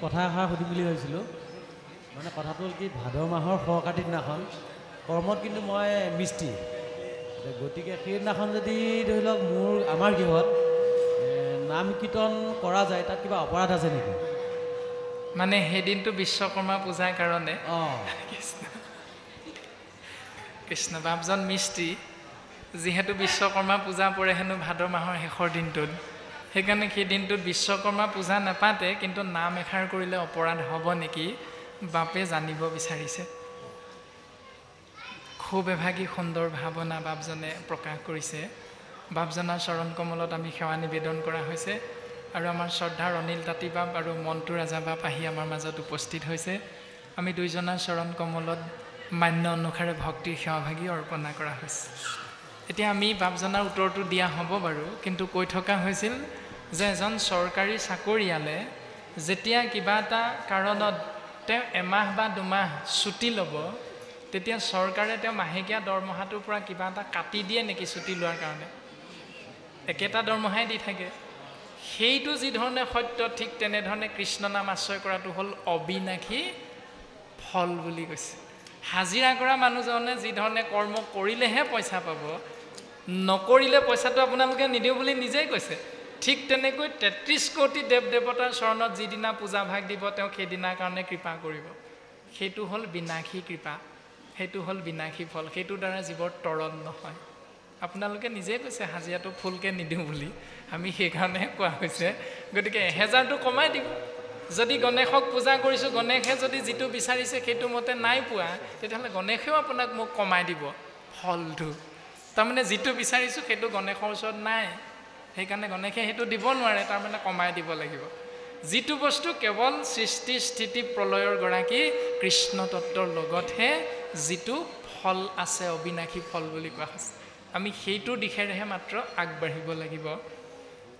কথা এষাৰ সুধিম বুলি ভাবিছিলোঁ মানে কথাটো হ'ল কি ভাদ মাহৰ ফৰকাতি দিনাখন কৰ্মত কিন্তু মই মিস্ত্ৰী গতিকে সেইদিনাখন যদি ধৰি লওক আমাৰ গৃহত নাম কীৰ্তন কৰা যায় তাত কিবা অপৰাধ আছে নেকি মানে সেইদিনটো বিশ্বকৰ্মা পূজাৰ কাৰণে কৃষ্ণ বাপজন মিস্ত্ৰী যিহেতু বিশ্বকৰ্মা পূজা পৰে হেনো ভাদ মাহৰ শেষৰ দিনটোত সেইকাৰণে সেই দিনটোত বিশ্বকৰ্মা পূজা নাপাতে কিন্তু নাম এষাৰ কৰিলে অপৰাধ হ'ব নেকি বাপে জানিব বিচাৰিছে খুব এভাগী সুন্দৰ ভাৱনা বাপজনে প্ৰকাশ কৰিছে বাপজনাৰ চৰণ কমলত আমি সেৱা নিবেদন কৰা হৈছে আৰু আমাৰ শ্ৰদ্ধাৰ অনিল তাঁতী বাপ আৰু মন্টু ৰাজা বাপ আহি আমাৰ মাজত উপস্থিত হৈছে আমি দুইজনৰ চৰণ কমলত মান্য অনুসাৰে ভক্তিৰ সেৱাভাগী অৰ্পণা কৰা হৈছে এতিয়া আমি বাপজনাৰ উত্তৰটো দিয়া হ'ব বাৰু কিন্তু কৈ থকা হৈছিল যে এজন চৰকাৰী চাকৰিয়ালে যেতিয়া কিবা এটা কাৰণত তেওঁ এমাহ বা দুমাহ ছুটি ল'ব তেতিয়া চৰকাৰে তেওঁ মাহেকীয়া দৰমহাটোৰ পৰা কিবা এটা কাটি দিয়ে নেকি ছুটি লোৱাৰ কাৰণে একেটা দৰমহাই দি থাকে সেইটো যি ধৰণে সত্য ঠিক তেনেধৰণে কৃষ্ণ নাম আশ্ৰয় কৰাটো হ'ল অবিনাশী ফল বুলি কৈছে হাজিৰা কৰা মানুহজনে যি ধৰণে কৰ্ম কৰিলেহে পইচা পাব নকৰিলে পইচাটো আপোনালোকে নিদিওঁ বুলি নিজেই কৈছে ঠিক তেনেকৈ ৩৩ কোটি দেৱ দেৱতাৰ চৰণত যিদিনা পূজা ভাগ দিব তেওঁ সেইদিনাৰ কাৰণে কৃপা কৰিব সেইটো হ'ল বিনাশী কৃপা সেইটো হ'ল বিনাশী ফল সেইটোৰ দ্বাৰা জীৱৰ তৰণ নহয় আপোনালোকে নিজেই কৈছে হাজিৰাটো ফুলকৈ নিদিওঁ বুলি আমি সেইকাৰণে কোৱা হৈছে গতিকে ১০০০টো কমাই দিব যদি গণেশক পূজা কৰিছোঁ গণেশে যদি যিটো বিচাৰিছে সেইটো মতে নাই পোৱা তেতিয়াহ'লে গণেশেও আপোনাক মোক কমাই দিব ফলটো তাৰমানে যিটো বিচাৰিছোঁ সেইটো গণেশৰ ওচৰত নাই সেইকাৰণে গণেশে সেইটো দিব নোৱাৰে তাৰমানে কমাই দিব লাগিব যিটো বস্তু কেৱল সৃষ্টি স্থিতি প্ৰলয়ৰ গৰাকী কৃষ্ণ তত্ত্বৰ লগতহে যিটো ফল আছে অবিনাশী ফল বুলি কোৱা হৈছে আমি সেইটো দিশেৰেহে মাত্ৰ আগবাঢ়িব লাগিব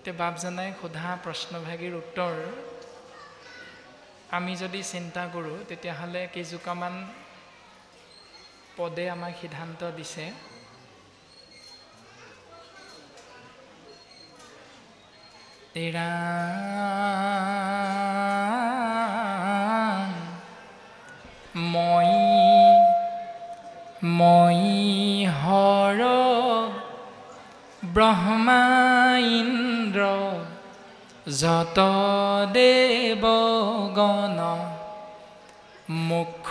তে বাপজনাই সোধা প্ৰশ্নভাগীৰ উত্তৰ আমি যদি চিন্তা কৰোঁ তেতিয়াহ'লে কেইজোপামান পদে আমাক সিদ্ধান্ত দিছে মই হৰ ব্ৰহ্মা ইন্দ্ৰ যত দেৱগণ মুখ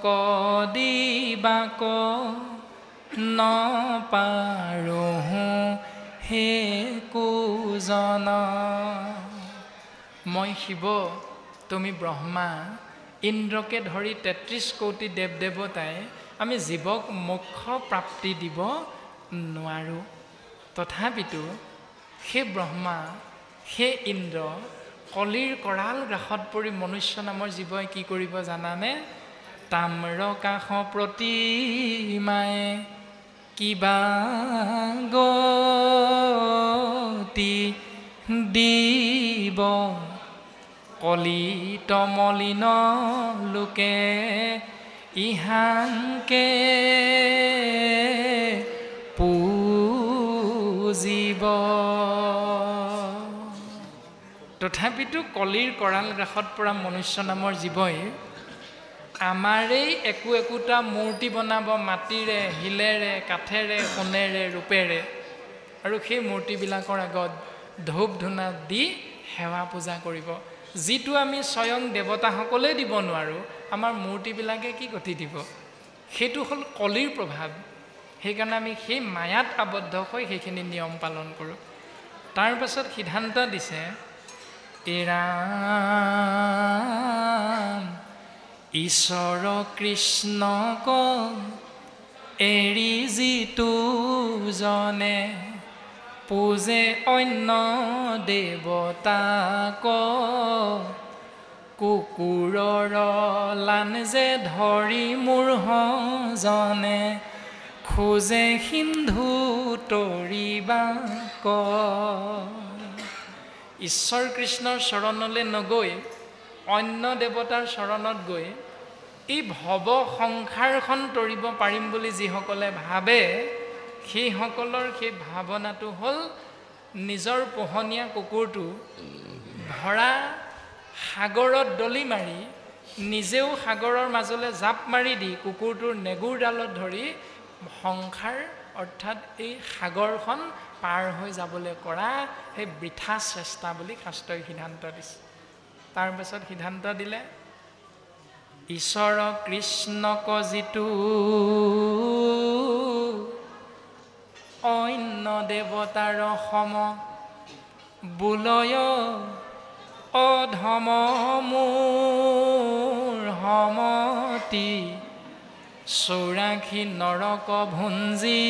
কদিবাক নপাৰোঁ হে কুজন মই শিৱ তুমি ব্ৰহ্মা ইন্দ্ৰকে ধৰি ৩৩ কোটি দেৱ দেৱতাই আমি জীৱক মোক্ষ প্ৰাপ্তি দিব নোৱাৰোঁ তথাপিতো সেই ব্ৰহ্মা সেই ইন্দ্ৰ কলিৰ কৰাল গ্ৰাসত পৰি মনুষ্য নামৰ জীৱই কি কৰিব জানানে তাম্ৰ কাষ প্ৰতিমায়ে কিবা গতি দিব কলিত মলিন লোকে ইহাংকে পূজিব তথাপিতো কলিৰ কৰাল গ্ৰাসত পৰা মনুষ্য নামৰ জীৱই আমাৰেই একোটা মূৰ্তি বনাব মাটিৰে শিলেৰে কাঠেৰে সোণেৰে ৰূপেৰে আৰু সেই মূৰ্তিবিলাকৰ আগত ধূপ ধূনা দি সেৱা পূজা কৰিব যিটো আমি স্বয়ং দেৱতাসকলে দিব নোৱাৰোঁ আমাৰ মূৰ্তিবিলাকে কি গতি দিব সেইটো হ'ল কলিৰ প্ৰভাৱ সেইকাৰণে আমি সেই মায়াত আবদ্ধ হৈ সেইখিনি নিয়ম পালন কৰোঁ তাৰ পাছত সিদ্ধান্ত দিছে ঈশ্বৰ কৃষ্ণক এৰি যিটো জনে পূজে অন্য দেৱতাক কুকুৰৰ লান যে ধৰি মূঢ়জনে খোজে সিন্ধু তৰিবাক ঈশ্বৰ কৃষ্ণৰ চৰণলৈ নগৈ অন্য দেৱতাৰ চৰণত গৈ এই ভৱ সংসাৰখন তৰিব পাৰিম বুলি যিসকলে ভাবে সেইসকলৰ সেই ভাৱনাটো হ'ল নিজৰ পোহনীয়া কুকুৰটো ভৰা সাগৰত দলি মাৰি নিজেও সাগৰৰ মাজলৈ জাপ মাৰি দি কুকুৰটোৰ নেগুৰডালত ধৰি সংসাৰ অৰ্থাৎ এই সাগৰখন পাৰ হৈ যাবলৈ কৰা সেই বৃথা চেষ্টা বুলি শাস্ত্ৰই সিদ্ধান্ত দিছে। তাৰপাছত সিদ্ধান্ত দিলে ঈশ্বৰ কৃষ্ণক যিটো অন্য দেৱতাৰ সম বোলয় অধম মোৰ সমতি 84 নৰক ভুঞ্জি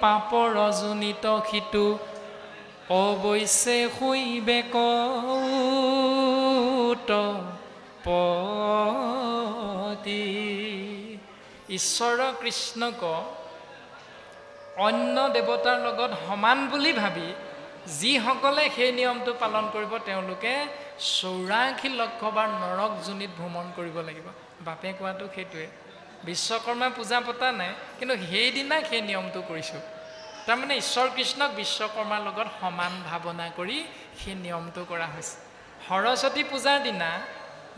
পাপৰ জনিত সিটো অৱশ্যে শুইবে কৌত পতি। ঈশ্বৰ কৃষ্ণক অন্য দেৱতাৰ লগত সমান বুলি ভাবি যিসকলে সেই নিয়মটো পালন কৰিব তেওঁলোকে 84 লক্ষবাৰ নৰক যোনিত ভ্ৰমণ কৰিব লাগিব। বাপে কোৱাটো সেইটোৱে, বিশ্বকৰ্মা পূজা পতা নাই, কিন্তু সেইদিনা সেই নিয়মটো কৰিছোঁ। তাৰমানে ঈশ্বৰ কৃষ্ণক বিশ্বকৰ্মাৰ লগত সমান ভাৱনা কৰি সেই নিয়মটো কৰা হৈছে। সৰস্বতী পূজাৰ দিনা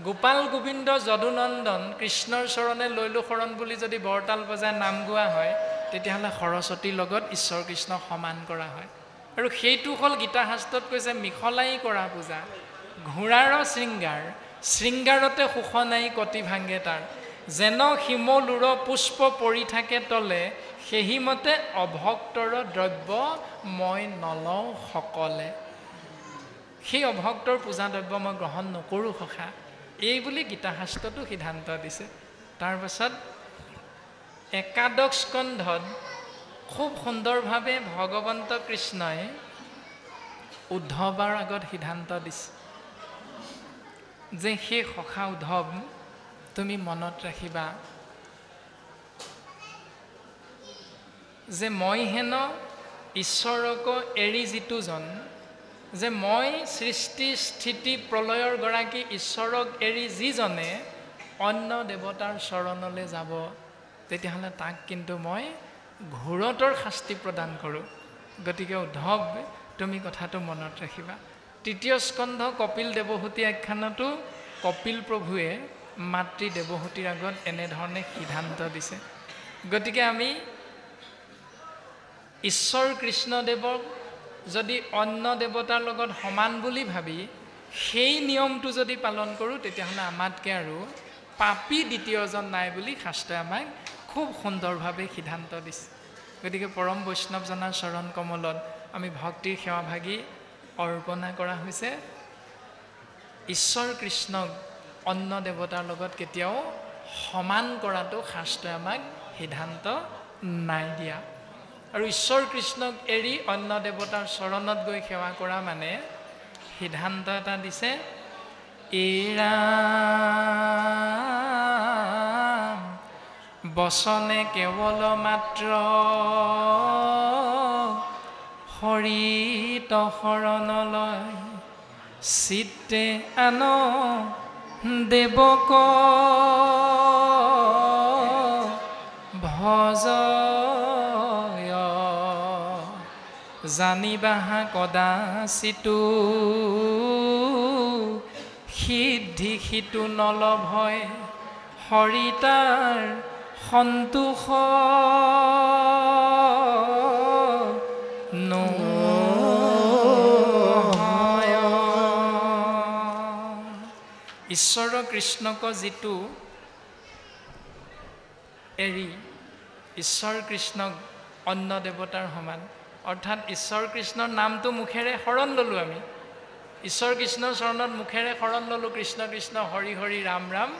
গোপাল গোবিন্দ যদুনন্দন কৃষ্ণৰ চৰণে লৈলো শৰণ বুলি যদি বৰতাল বজাই নাম গোৱা হয়, তেতিয়াহ'লে সৰস্বতীৰ লগত ঈশ্বৰ কৃষ্ণক সমান কৰা হয়। আৰু সেইটো হ'ল গীতা শাস্ত্ৰত কৈছে মিখলাই কৰা পূজা, ঘোঁৰাৰ শৃংগাৰ, শৃংগাৰতে সুখ নাই কটি ভাঙে তাৰ, যেন শিমলুৰ পুষ্প পৰি থাকে তলে, সেইমতে অভক্তৰ দ্ৰব্য মই নলওঁ সকলে। সেই অভক্তৰ পূজা দ্ৰব্য মই গ্ৰহণ নকৰোঁ সখা, এই বুলি গীতা শাস্ত্ৰটো সিদ্ধান্ত দিছে। তাৰপাছত একাদশ স্কন্ধত খুব সুন্দৰভাৱে ভগৱন্ত কৃষ্ণই উদ্ধৱৰ আগত সিদ্ধান্ত দিছে যে সেই সখা উদ্ধৱ, তুমি মনত ৰাখিবা যে মই হেন ঈশ্বৰক এৰি যিটো জন, যে মই সৃষ্টি স্থিতি প্ৰলয়ৰ গৰাকী ঈশ্বৰক এৰি যিজনে অন্য দেৱতাৰ চৰণলৈ যাব, তেতিয়াহ'লে তাক কিন্তু মই ঘোৰতৰ শাস্তি প্ৰদান কৰোঁ। গতিকে উদ্ধৱ, তুমি কথাটো মনত ৰাখিবা। তৃতীয় স্কন্ধ কপিল দেৱহূতি আখ্যানতো কপিল প্ৰভুৱে মাতৃ দেৱহূতিৰ আগত এনেধৰণে সিদ্ধান্ত দিছে। গতিকে আমি ঈশ্বৰ কৃষ্ণদেৱক যদি অন্য দেৱতাৰ লগত সমান বুলি ভাবি সেই নিয়মটো যদি পালন কৰোঁ, তেতিয়াহ'লে আমাতকৈ আৰু পাপী দ্বিতীয়জন নাই বুলি শাস্ত্ৰই আমাক খুব সুন্দৰভাৱে সিদ্ধান্ত দিছে। গতিকে পৰম বৈষ্ণৱজনাৰ চৰণ কমলত আমি ভক্তিৰ সেৱাভাগী অৰ্পণা কৰা হৈছে। ঈশ্বৰ কৃষ্ণক অন্য দেৱতাৰ লগত কেতিয়াও সমান কৰাটো শাস্ত্ৰই আমাক সিদ্ধান্ত নাই দিয়া। আৰু ঈশ্বৰ কৃষ্ণক এৰি অন্য দেৱতাৰ চৰণত গৈ সেৱা কৰা মানে সিদ্ধান্ত এটা দিছে, এৰা বচনে কেৱল মাত্ৰ হৰিত শৰণলৈ, চিত্তে আন দেৱক ভজ, জানিবাহা কদাচিতো সিদ্ধি সিটো নলভয়, হৰিতাৰ সন্তোষ নহয়। ঈশ্বৰ কৃষ্ণক যিটো এৰি ঈশ্বৰ কৃষ্ণক অন্য দেৱতাৰ সমান, অৰ্থাৎ ঈশ্বৰ কৃষ্ণৰ নামটো মুখেৰে শৰণ ল'লোঁ আমি, ঈশ্বৰ কৃষ্ণৰ চৰণত মুখেৰে শৰণ ল'লোঁ কৃষ্ণ কৃষ্ণ হৰি হৰি ৰাম ৰাম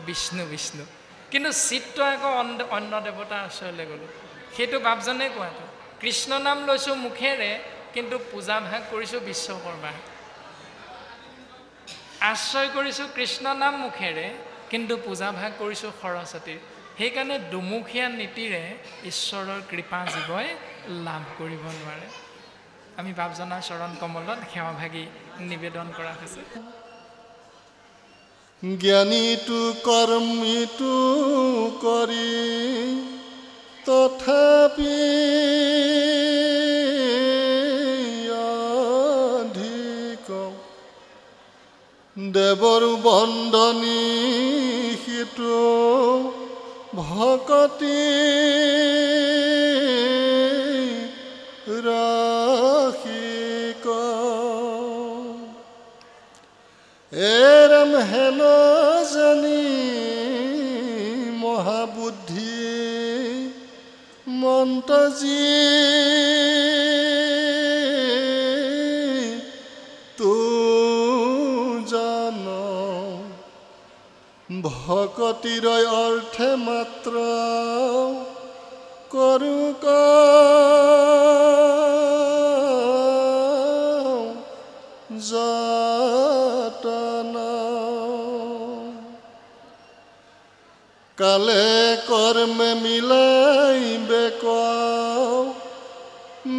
বিষ্ণু বিষ্ণু, কিন্তু চিত্ত আকৌ অন্য দেৱতাৰ আশ্ৰয়লৈ গ'লোঁ। সেইটো বাপজনে কোৱাটো, কৃষ্ণ নাম লৈছোঁ মুখেৰে, কিন্তু পূজা ভাগ কৰিছোঁ বিশ্বকৰ্মাৰ, আশ্ৰয় কৰিছোঁ কৃষ্ণ নাম মুখেৰে, কিন্তু পূজা ভাগ কৰিছোঁ সৰস্বতীৰ। সেইকাৰণে দুমুখীয়া নীতিৰে ঈশ্বৰৰ কৃপা জীৱই লাভ কৰিব নোৱাৰে। আমি বাপজনাৰ চৰণ কমলত সেৱাভাগী নিবেদন কৰা হৈছে। জ্ঞানীটো কৰ্মীটো কৰি তথাপি অধিক দেৱৰ বন্দনী সিটো ভকতি ৰাখিক এৰম হেন জানি মহাবুদ্ধি মন্তজী তু জান ভকতিৰ অৰ্থে মাত্ৰ কৰোক যতন কালে কৰ্মে মিলাই বেক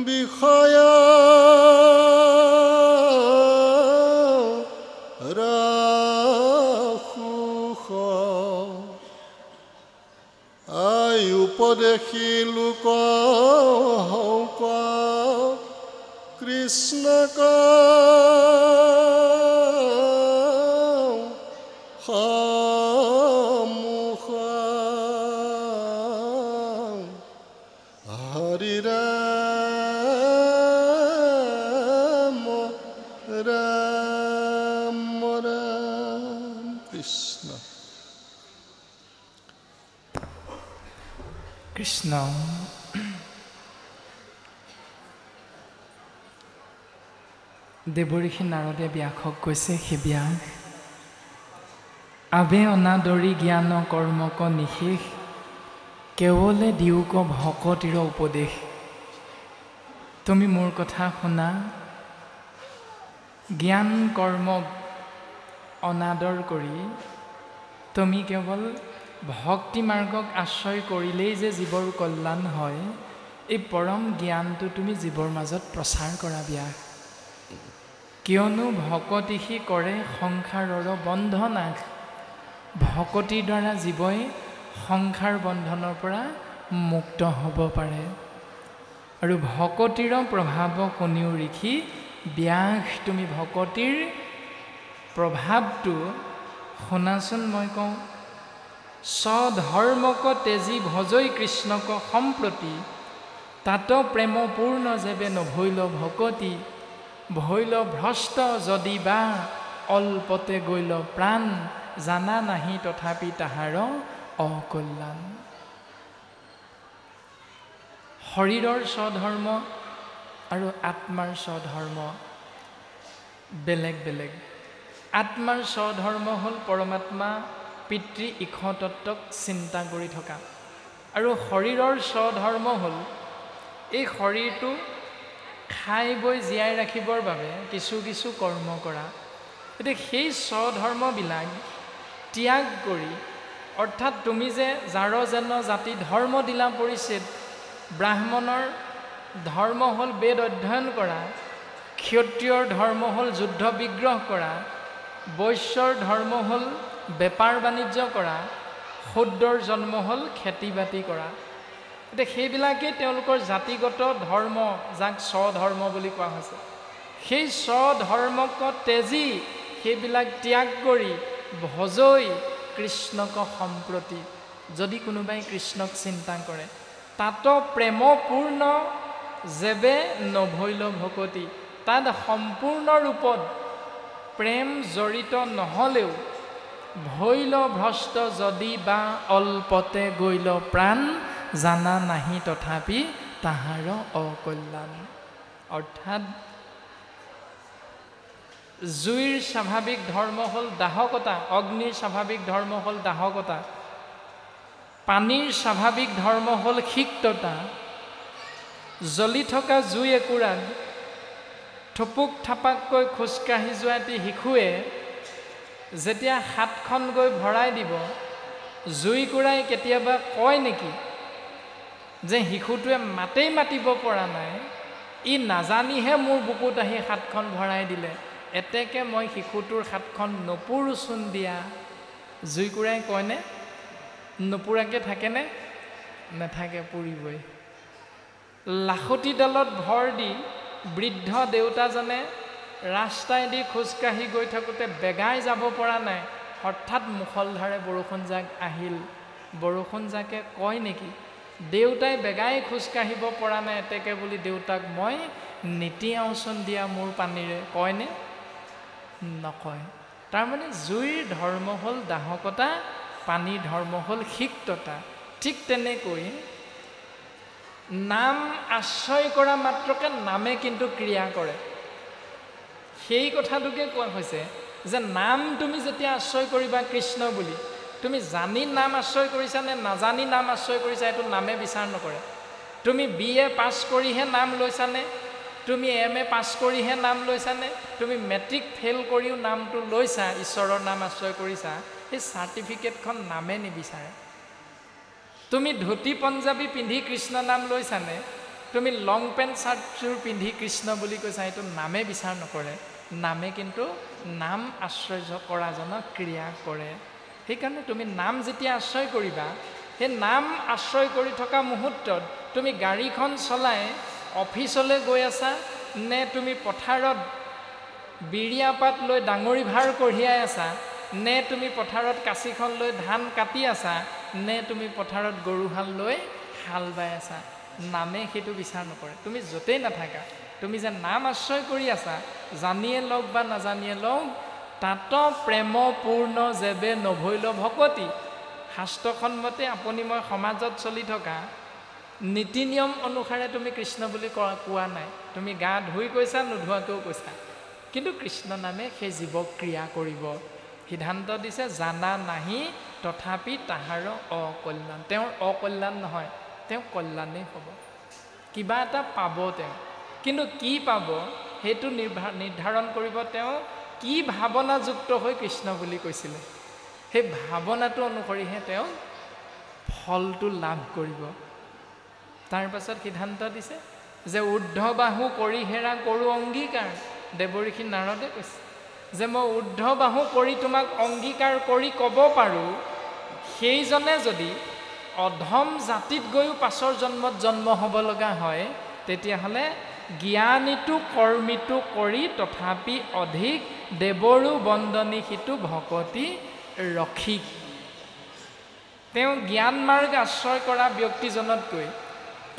বিষয় উপদেশী লোক হৌক কৃষ্ণক সমুখ হৰি ৰাম ৰাম ৰাম কৃষ্ণ কৃষ্ণ দেৱঋষি নাৰদে ব্যাসক কৈছে, হে ব্যাস, আবে অনাদৰি জ্ঞান কৰ্মক নিশেষ কেৱলে দিওক ভকতিৰ উপদেশ। তুমি মোৰ কথা শুনা, জ্ঞান কৰ্মক অনাদৰ কৰি তুমি কেৱল ভক্তি মাৰ্গক আশ্ৰয় কৰিলেই যে জীৱৰ কল্যাণ হয়, এই পৰম জ্ঞানটো তুমি জীৱৰ মাজত প্ৰচাৰ কৰা ব্যাস। কিয়নো ভকতিহি কৰে সংসাৰৰ বন্ধন নাশ। ভকতিৰ দ্বাৰা জীৱই সংসাৰ বন্ধনৰ পৰা মুক্ত হ'ব পাৰে। আৰু ভকতিৰ প্ৰভাৱ শুনিও ঋষি ব্যাস, তুমি ভকতিৰ প্ৰভাৱটো শুনাচোন। মই কওঁ, স্বধৰ্মক তেজি ভজৈ কৃষ্ণক সম্প্ৰতি তাত প্ৰেমপূৰ্ণ যেবে নভৈল ভকতি ভৈল ভ্ৰষ্ট যদি বা অল্পতে গৈল প্ৰাণ জানা নাহি তথাপি তাহাৰ অকল্যাণ। শৰীৰৰ স্বধৰ্ম আৰু আত্মাৰ স্বধৰ্ম বেলেগ বেলেগ। আত্মাৰ স্বধৰ্ম হ'ল পৰমাত্মা পিতৃ ঈশতত্বক চিন্তা কৰি থকা, আৰু শৰীৰৰ স্বধৰ্ম হ'ল এই শৰীৰটো খাই বৈ জীয়াই ৰাখিবৰ বাবে কিছু কিছু কৰ্ম কৰা। এতিয়া সেই স্বধৰ্মবিলাক ত্যাগ কৰি, অৰ্থাৎ তুমি যে যাৰ যেন জাতি ধৰ্ম দিলা পৰিচিত, ব্ৰাহ্মণৰ ধৰ্ম হ'ল বেদ অধ্যয়ন কৰা, ক্ষত্ৰিয়ৰ ধৰ্ম হ'ল যুদ্ধ বিগ্ৰহ কৰা, বৈশ্যৰ ধৰ্ম হ'ল বেপাৰ বাণিজ্য কৰা, শূদ্ৰৰ জন্ম হ'ল খেতি বাতি কৰা। এতিয়া সেইবিলাকেই তেওঁলোকৰ জাতিগত ধৰ্ম, যাক স্বধৰ্ম বুলি কোৱা হৈছে। সেই স্বধৰ্মক তেজি, সেইবিলাক ত্যাগ কৰি ভজৈ কৃষ্ণক সম্প্ৰতি, যদি কোনোবাই কৃষ্ণক চিন্তা কৰে, তাত প্ৰেমপূৰ্ণ যেবে নভৈল ভকতি, তাত সম্পূৰ্ণ ৰূপত প্ৰেম জড়িত নহ'লেও ভৈল ভ্ৰষ্ট যদি বা অল্পতে গৈল প্ৰাণ জানা নাহি তথাপি তাহাৰ অকল্যাণ। অৰ্থাৎ জুইৰ স্বাভাৱিক ধৰ্ম হ'ল দাহকতা, অগ্নিৰ স্বাভাৱিক ধৰ্ম হ'ল দাহকতা, পানীৰ স্বাভাৱিক ধৰ্ম হ'ল সিক্ততা। জ্বলি থকা জুই একুৰাত থুপুক থাপাককৈ খোজকাঢ়ি যোৱা এটি শিশুৱে যেতিয়া হাতখন গৈ ভৰাই দিব, জুইকুৰাই কেতিয়াবা কয় নেকি যে শিশুটোৱে মাতেই মাতিব পৰা নাই, ই নাজানিহে মোৰ বুকুত আহি হাতখন ভৰাই দিলে, এতেকে মই শিশুটোৰ হাতখন নপুৰোচোন দিয়া। জুইকুৰাই কয়নে? নপুৰাকৈ থাকেনে? নাথাকে, পুৰিবই। লাখুটিডালত ভৰ দি বৃদ্ধ দেউতাজনে ৰাস্তাইদি খোজকাঢ়ি গৈ থাকোঁতে বেগাই যাব পৰা নাই, হঠাৎ মুখলধাৰে বৰষুণ জাক আহিল। বৰষুণ জাকে কয় নেকি দেউতাই বেগাই খোজকাঢ়িব পৰা নাই এতেকে বুলি দেউতাক মই নিতিয়াওচোন দিয়া মোৰ পানীৰে, কয়নে? নকয়। তাৰমানে জুইৰ ধৰ্ম হ'ল দাহকতা, পানীৰ ধৰ্ম হ'ল সিক্ততা। ঠিক তেনেকৈ নাম আশ্ৰয় কৰা মাত্ৰকে নামে কিন্তু ক্ৰিয়া কৰে। সেই কথাটোকে কোৱা হৈছে যে নাম তুমি যেতিয়া আশ্ৰয় কৰিবা কৃষ্ণ বুলি, তুমি জানি নাম আশ্ৰয় কৰিছা নে নাজানি নাম আশ্ৰয় কৰিছা এইটো নামে বিচাৰ নকৰে। তুমি BA পাছ কৰিহে নাম লৈছানে, তুমি MA পাছ কৰিহে নাম লৈছানে, তুমি মেট্ৰিক ফেইল কৰিও নামটো লৈছা, ঈশ্বৰৰ নাম আশ্ৰয় কৰিছা, সেই চাৰ্টিফিকেটখন নামে নিবিচাৰে। তুমি ধুতি পঞ্জাবী পিন্ধি কৃষ্ণ নাম লৈছানে, তুমি লং পেণ্ট চাৰ্টযোৰ পিন্ধি কৃষ্ণ বুলি কৈছা, এইটো নামে বিচাৰ নকৰে। নামে কিন্তু নাম আশ্ৰয় কৰাজনক ক্ৰিয়া কৰে। সেইকাৰণে তুমি নাম যেতিয়া আশ্ৰয় কৰিবা, সেই নাম আশ্ৰয় কৰি থকা মুহূৰ্তত তুমি গাড়ীখন চলাই অফিচলৈ গৈ আছা নে তুমি পথাৰত বিৰিয়া পাত লৈ ডাঙৰি ভাৰ কঢ়িয়াই আছা, নে তুমি পথাৰত কাঁচিখন লৈ ধান কাটি আছা, নে তুমি পথাৰত গৰুহাল লৈ হাল বাই আছা, নামে সেইটো বিচাৰ নকৰে। তুমি য'তেই নাথাকা, তুমি যে নাম আশ্ৰয় কৰি আছা, জানিয়ে লওক বা নাজানিয়ে লওক, তাত প্ৰেম পূৰ্ণ যেবে নভৈল ভকতি। শাস্ত্ৰসন্মতে আপুনি মই সমাজত চলি থকা নীতি নিয়ম অনুসাৰে তুমি কৃষ্ণ বুলি কোৱা নাই, তুমি গা ধুই কৈছা নোধোৱাকৈও কৈছা, কিন্তু কৃষ্ণ নামে সেই জীৱক ক্ৰিয়া কৰিব। সিদ্ধান্ত দিছে জানা নাহি তথাপি তাহাৰ অকল্যাণ। তেওঁৰ অকল্যাণ নহয়, তেওঁ কল্যাণেই হ'ব। কিবা এটা পাব তেওঁ, কিন্তু কি পাব সেইটো নিৰ্ধাৰণ কৰিব তেওঁ কি ভাৱনাযুক্ত হৈ কৃষ্ণ বুলি কৈছিলে। সেই ভাৱনাটো অনুসৰিহে তেওঁ ফলটো লাভ কৰিব। তাৰ পাছত সিদ্ধান্ত দিছে যে ঊৰ্ধ্ববাহু কৰি হেৰা কৰোঁ অংগীকাৰ। দেৱঋষি নাৰদে কৈছে যে মই ঊৰ্ধ্ববাহু কৰি তোমাক অংগীকাৰ কৰি ক'ব পাৰোঁ, সেইজনে যদি অধম জাতিত গৈও পাছৰ জন্মত জন্ম হ'ব লগা হয়, তেতিয়াহ'লে জ্ঞানীটো কৰ্মীটো কৰি তথাপি অধিক দেৱৰো বন্দনী সিটো ভকতি ৰসিক। তেওঁ জ্ঞান মাৰ্গ আশ্ৰয় কৰা ব্যক্তিজনতকৈ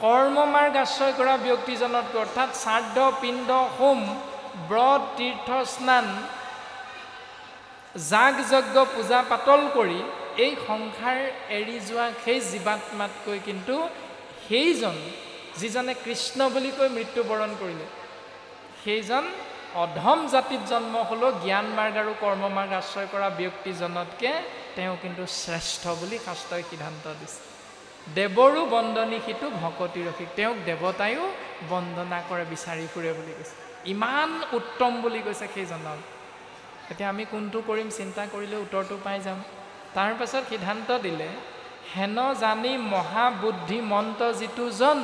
কৰ্ম মাৰ্গ আশ্ৰয় কৰা ব্যক্তিজনতকৈ, অৰ্থাৎ শ্ৰাদ্ধ পিণ্ড হোম ব্ৰত তীৰ্থ স্নান যাগ যজ্ঞ পূজা পাতল কৰি এই সংসাৰ এৰি যোৱা সেই জীৱাত্মাতকৈ কিন্তু সেইজন যিজনে কৃষ্ণ বুলি কৈ মৃত্যুবৰণ কৰিলে, সেইজন অধম জাতিত জন্ম হ'লেও জ্ঞান মাৰ্গ আৰু কৰ্ম মাৰ্গ আশ্ৰয় কৰা ব্যক্তিজনতকৈ তেওঁ কিন্তু শ্ৰেষ্ঠ বুলি শাস্ত্ৰই সিদ্ধান্ত দিছে। দেৱৰো বন্দনী সিটো ভকতি ৰসিক। তেওঁক দেৱতায়ো বন্দনা কৰে, বিচাৰি ফুৰে বুলি কৈছে। ইমান উত্তম বুলি কৈছে সেইজনক। এতিয়া আমি কোনটো কৰিম চিন্তা কৰিলে উত্তৰটো পাই যাম। তাৰ পাছত সিদ্ধান্ত দিলে হেন জানি মহাবুদ্ধি মন্ত যিটো জন,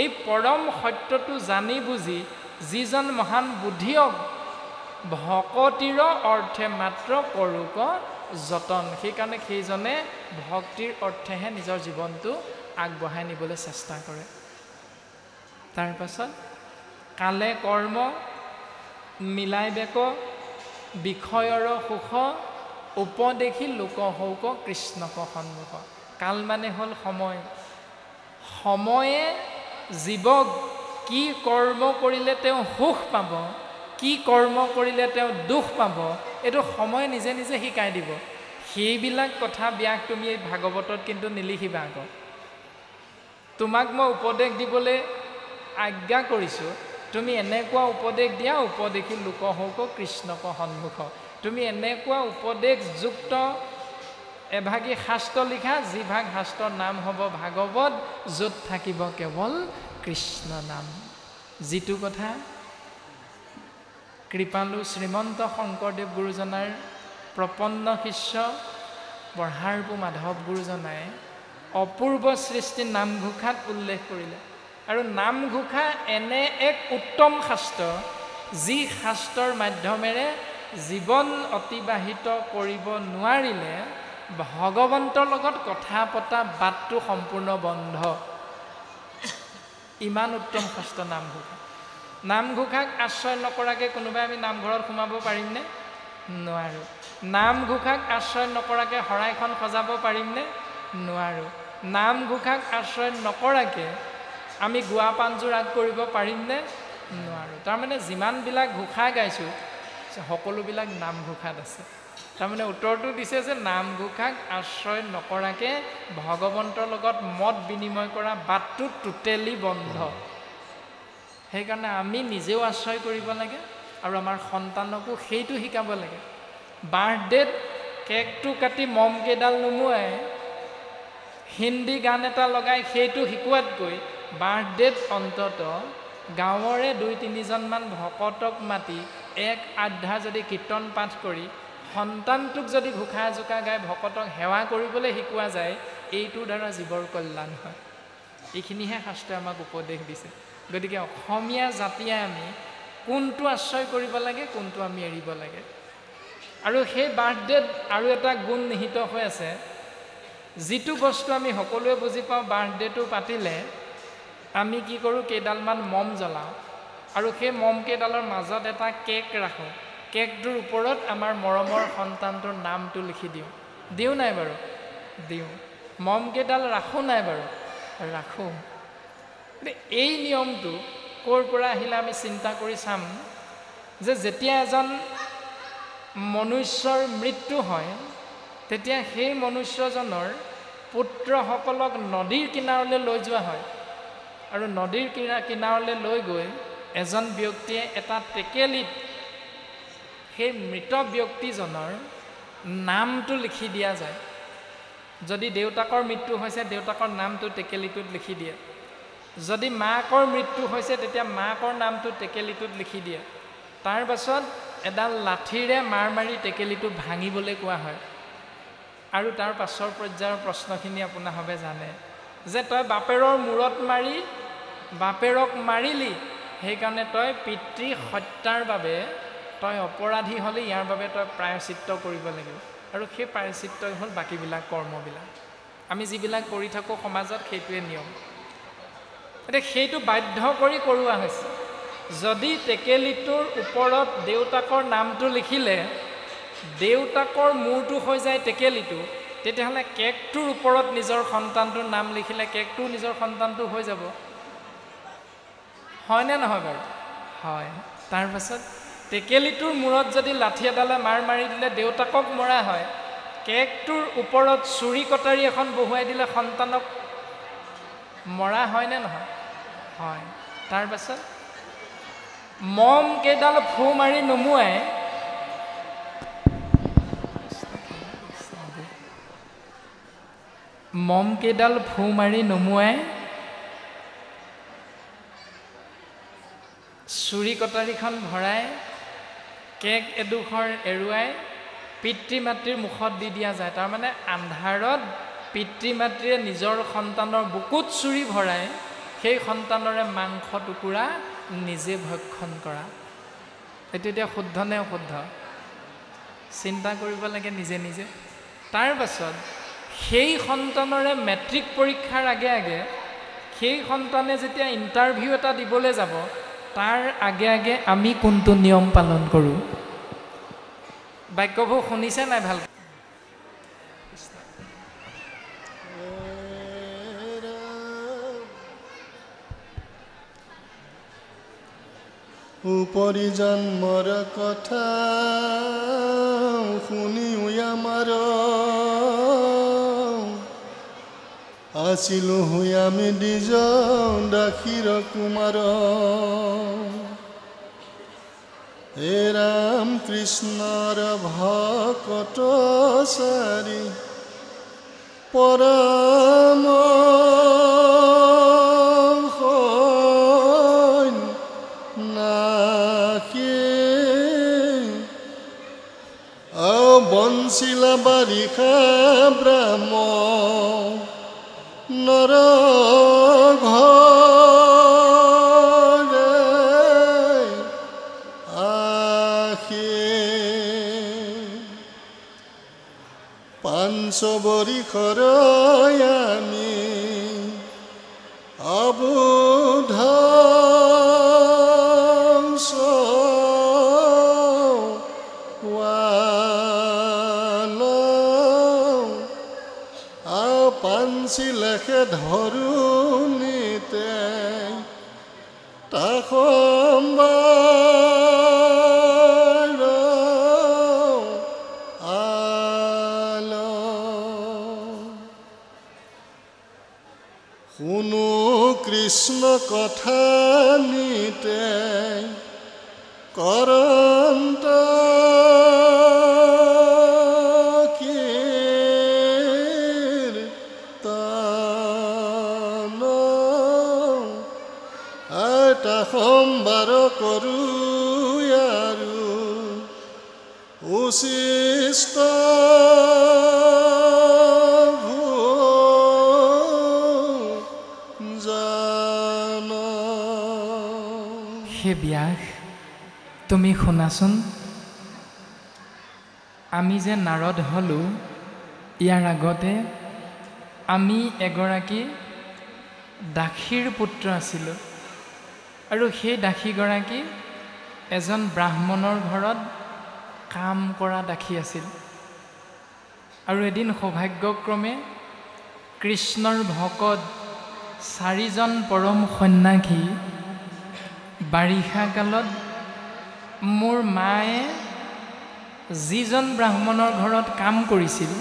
এই পৰম সত্যটো জানি বুজি যিজন মহান বুদ্ধিয়ক, ভকতিৰ অৰ্থে মাত্ৰ কৰোক যতন। সেইকাৰণে সেইজনে ভক্তিৰ অৰ্থেহে নিজৰ জীৱনটো আগবঢ়াই নিবলৈ চেষ্টা কৰে। তাৰ পাছত কালে কৰ্ম মিলাই বেক বিষয়ৰ সুখ উপদেশী লোক হৌক কৃষ্ণক সন্মুখ। কাল মানে হ'ল সময়। সময়ে জীৱক কি কৰ্ম কৰিলে তেওঁ সুখ পাব, কি কৰ্ম কৰিলে তেওঁ দুখ পাব, এইটো সময় নিজে নিজে শিকাই দিব। সেইবিলাক কথা ব্যাস তুমি এই ভাগৱতত কিন্তু নিলিখিবা। আকৌ তোমাক মই উপদেশ দিবলৈ আজ্ঞা কৰিছোঁ, তুমি এনেকুৱা উপদেশ দিয়া উপদেশী লোক হওক কৃষ্ণক সন্মুখ। তুমি এনেকুৱা উপদেশযুক্ত এভাগী শাস্ত্ৰ লিখা, যিভাগ শাস্ত্ৰৰ নাম হ'ব ভাগৱত, য'ত থাকিব কেৱল কৃষ্ণ নাম। যিটো কথা কৃপালু শ্ৰীমন্ত শংকৰদেৱ গুৰুজনাৰ প্ৰপন্ন শিষ্য বঢ়াৰপু মাধৱ গুৰুজনাই অপূৰ্ব সৃষ্টি নামঘোষাত উল্লেখ কৰিলে। আৰু নামঘোষা এনে এক উত্তম শাস্ত্ৰ, যি শাস্ত্ৰৰ মাধ্যমেৰে জীৱন অতিবাহিত কৰিব নোৱাৰিলে ভগৱন্তৰ লগত কথা পতা বাটটো সম্পূৰ্ণ বন্ধ। ইমান উত্তম শাস্ত্ৰ নামঘোষা। নামঘোষাক আশ্ৰয় নকৰাকৈ কোনোবাই আমি নামঘৰত সোমাব পাৰিমনে? নোৱাৰোঁ। নামঘোষাক আশ্ৰয় নকৰাকৈ শৰাইখন সজাব পাৰিমনে? নোৱাৰোঁ। নামঘোষাক আশ্ৰয় নকৰাকৈ আমি গোৱা পাণযোৰ আগ কৰিব পাৰিমনে? নোৱাৰোঁ। তাৰমানে যিমানবিলাক ঘোষা গাইছোঁ সকলোবিলাক নামঘোষাত আছে। তাৰমানে উত্তৰটো দিছে যে নামঘোষাক আশ্ৰয় নকৰাকৈ ভগৱন্তৰ লগত মত বিনিময় কৰা বাটটো টোটেলি বন্ধ। সেইকাৰণে আমি নিজেও আশ্ৰয় কৰিব লাগে আৰু আমাৰ সন্তানকো সেইটো শিকাব লাগে। বাৰ্থডেত কেকটো কাটি মম কেইডাল নুমুৱাই হিন্দী গান এটা লগাই সেইটো শিকোৱাতকৈ বাৰ্থডেত অন্তত গাঁৱৰে 2-3জনমান ভকতক মাতি এক আধ্যা যদি কীৰ্তন পাঠ কৰি সন্তানটোক যদি ঘোষা জোকা গাই ভকতক সেৱা কৰিবলৈ শিকোৱা যায়, এইটোৰ দ্বাৰা জীৱৰ কল্যাণ হয়। এইখিনিহে শাস্ত্ৰই আমাক উপদেশ দিছে। গতিকে অসমীয়া জাতিয়ে আমি কোনটো আশ্ৰয় কৰিব লাগে, কোনটো আমি এৰিব লাগে। আৰু সেই বাৰ্থডেত আৰু এটা গুণ নিহিত হৈ আছে। যিটো বস্তু আমি সকলোৱে বুজি পাওঁ, বাৰ্থডেটো পাতিলে আমি কি কৰোঁ, কেইডালমান মম জ্বলাওঁ আৰু সেই মম কেইডালৰ মাজত এটা কেক ৰাখোঁ। কেকটোৰ ওপৰত আমাৰ মৰমৰ সন্তানটোৰ নামটো লিখি দিওঁ নাই বাৰু? দিওঁ। মম কেইডাল ৰাখোঁ নাই বাৰু? ৰাখোঁ। এই নিয়মটো ক'ৰ পৰা আহিলে আমি চিন্তা কৰি চাম যে যেতিয়া এজন মনুষ্যৰ মৃত্যু হয় তেতিয়া সেই মনুষ্যজনৰ পুত্ৰসকলক নদীৰ কিনাৰলৈ লৈ যোৱা হয় আৰু নদীৰ কিনাৰলৈ লৈ গৈ এজন ব্যক্তিয়ে এটা টেকেলিত সেই মৃত ব্যক্তিজনৰ নামটো লিখি দিয়া যায়। যদি দেউতাকৰ মৃত্যু হৈছে দেউতাকৰ নামটো টেকেলিটোত লিখি দিয়ে। যদি মাকৰ মৃত্যু হৈছে তেতিয়া মাকৰ নামটো টেকেলিটোত লিখি দিয়ে। তাৰ পাছত এডাল লাঠিৰে মাৰ মাৰি টেকেলিটো ভাঙিবলৈ কোৱা হয়। আৰু তাৰ পাছৰ পৰ্যায়ৰ প্ৰশ্নখিনি আপোনাৰভাৱে জানে যে তই বাপেৰৰ মূৰত মাৰি বাপেৰক মাৰিলি, সেইকাৰণে তই পিতৃ হত্যাৰ বাবে তই অপৰাধী হ'লে ইয়াৰ বাবে তই প্ৰায়শ্চিত্ত কৰিব লাগিব। আৰু সেই প্ৰায়শ্চিত্তই হ'ল বাকীবিলাক কৰ্মবিলাক আমি যিবিলাক কৰি থাকোঁ সমাজত, সেইটোৱে নিয়ম। এতিয়া সেইটো বাধ্য কৰি কৰোৱা হৈছে। যদি টেকেলিটোৰ ওপৰত দেউতাকৰ নামটো লিখিলে দেউতাকৰ মূৰটো হৈ যায় টেকেলিটো, তেতিয়াহ'লে কেকটোৰ ওপৰত নিজৰ সন্তানটোৰ নাম লিখিলে কেকটো নিজৰ সন্তানটো হৈ যাব। হয়নে নহয় বাৰু? হয়। তাৰপাছত টেকেলিটোৰ মূৰত যদি লাঠি এডালে মাৰ মাৰি দিলে দেউতাকক মৰা হয়, কেকটোৰ ওপৰত চুৰি কটাৰী এখন বহুৱাই দিলে সন্তানক মৰা হয়নে নহয়? হয়। তাৰপাছত মম কেইডাল ফু মাৰি নুমুৱাই চুৰি কটাৰীখন ভৰাই কেক এডোখৰ এৰুৱাই পিতৃ মাতৃৰ মুখত দি দিয়া যায়। তাৰমানে আন্ধাৰত পিতৃ মাতৃয়ে নিজৰ সন্তানৰ বুকুত চুৰি ভৰাই সেই সন্তানৰে মাংস টুকুৰা নিজে ভক্ষণ কৰা। এইটো এতিয়া শুদ্ধ নে অশুদ্ধ? চিন্তা কৰিব লাগে নিজে নিজে। তাৰ পাছত সেই সন্তানৰে মেট্ৰিক পৰীক্ষাৰ আগে আগে সেই সন্তানে যেতিয়া ইণ্টাৰভিউ এটা দিবলৈ যাব, তাৰ আগে আগে আমি কোনটো নিয়ম পালন কৰোঁ? বাক্যবোৰ শুনিছে নাই ভাল? উপৰি জন্মৰ কথা শুনিও আমাৰ আছিলো হৈ আমি দুজন দাসীৰ কুমাৰ। হে ৰাম কৃষ্ণৰ ভকত চাৰি পৰম বঞ্চিলা বাৰিষা ব্ৰাহ্ম নৰ ঘৰে আহে পাঞ্চ বৰিষৰ আমি অবুধ পাঞ্চি লেখে ধৰুণীতে তাসম্বাৰ আল শুনো কৃষ্ণ কথা নিতে কৰন্ত সম্বাৰ কৰোঁ আৰু উচিষ্ট জান। হে ব্যাস, তুমি শুনাচোন, আমি যে নাৰদ হ'লোঁ, ইয়াৰ আগতে আমি এগৰাকী দাসীৰ পুত্ৰ আছিলোঁ আৰু সেই দাসীগৰাকী এজন ব্ৰাহ্মণৰ ঘৰত কাম কৰা দাসী আছিল। আৰু এদিন সৌভাগ্যক্ৰমে কৃষ্ণৰ ভকত 4জন পৰম সন্ন্যাসী বাৰিষা কালত মোৰ মায়ে যিজন ব্ৰাহ্মণৰ ঘৰত কাম কৰিছিল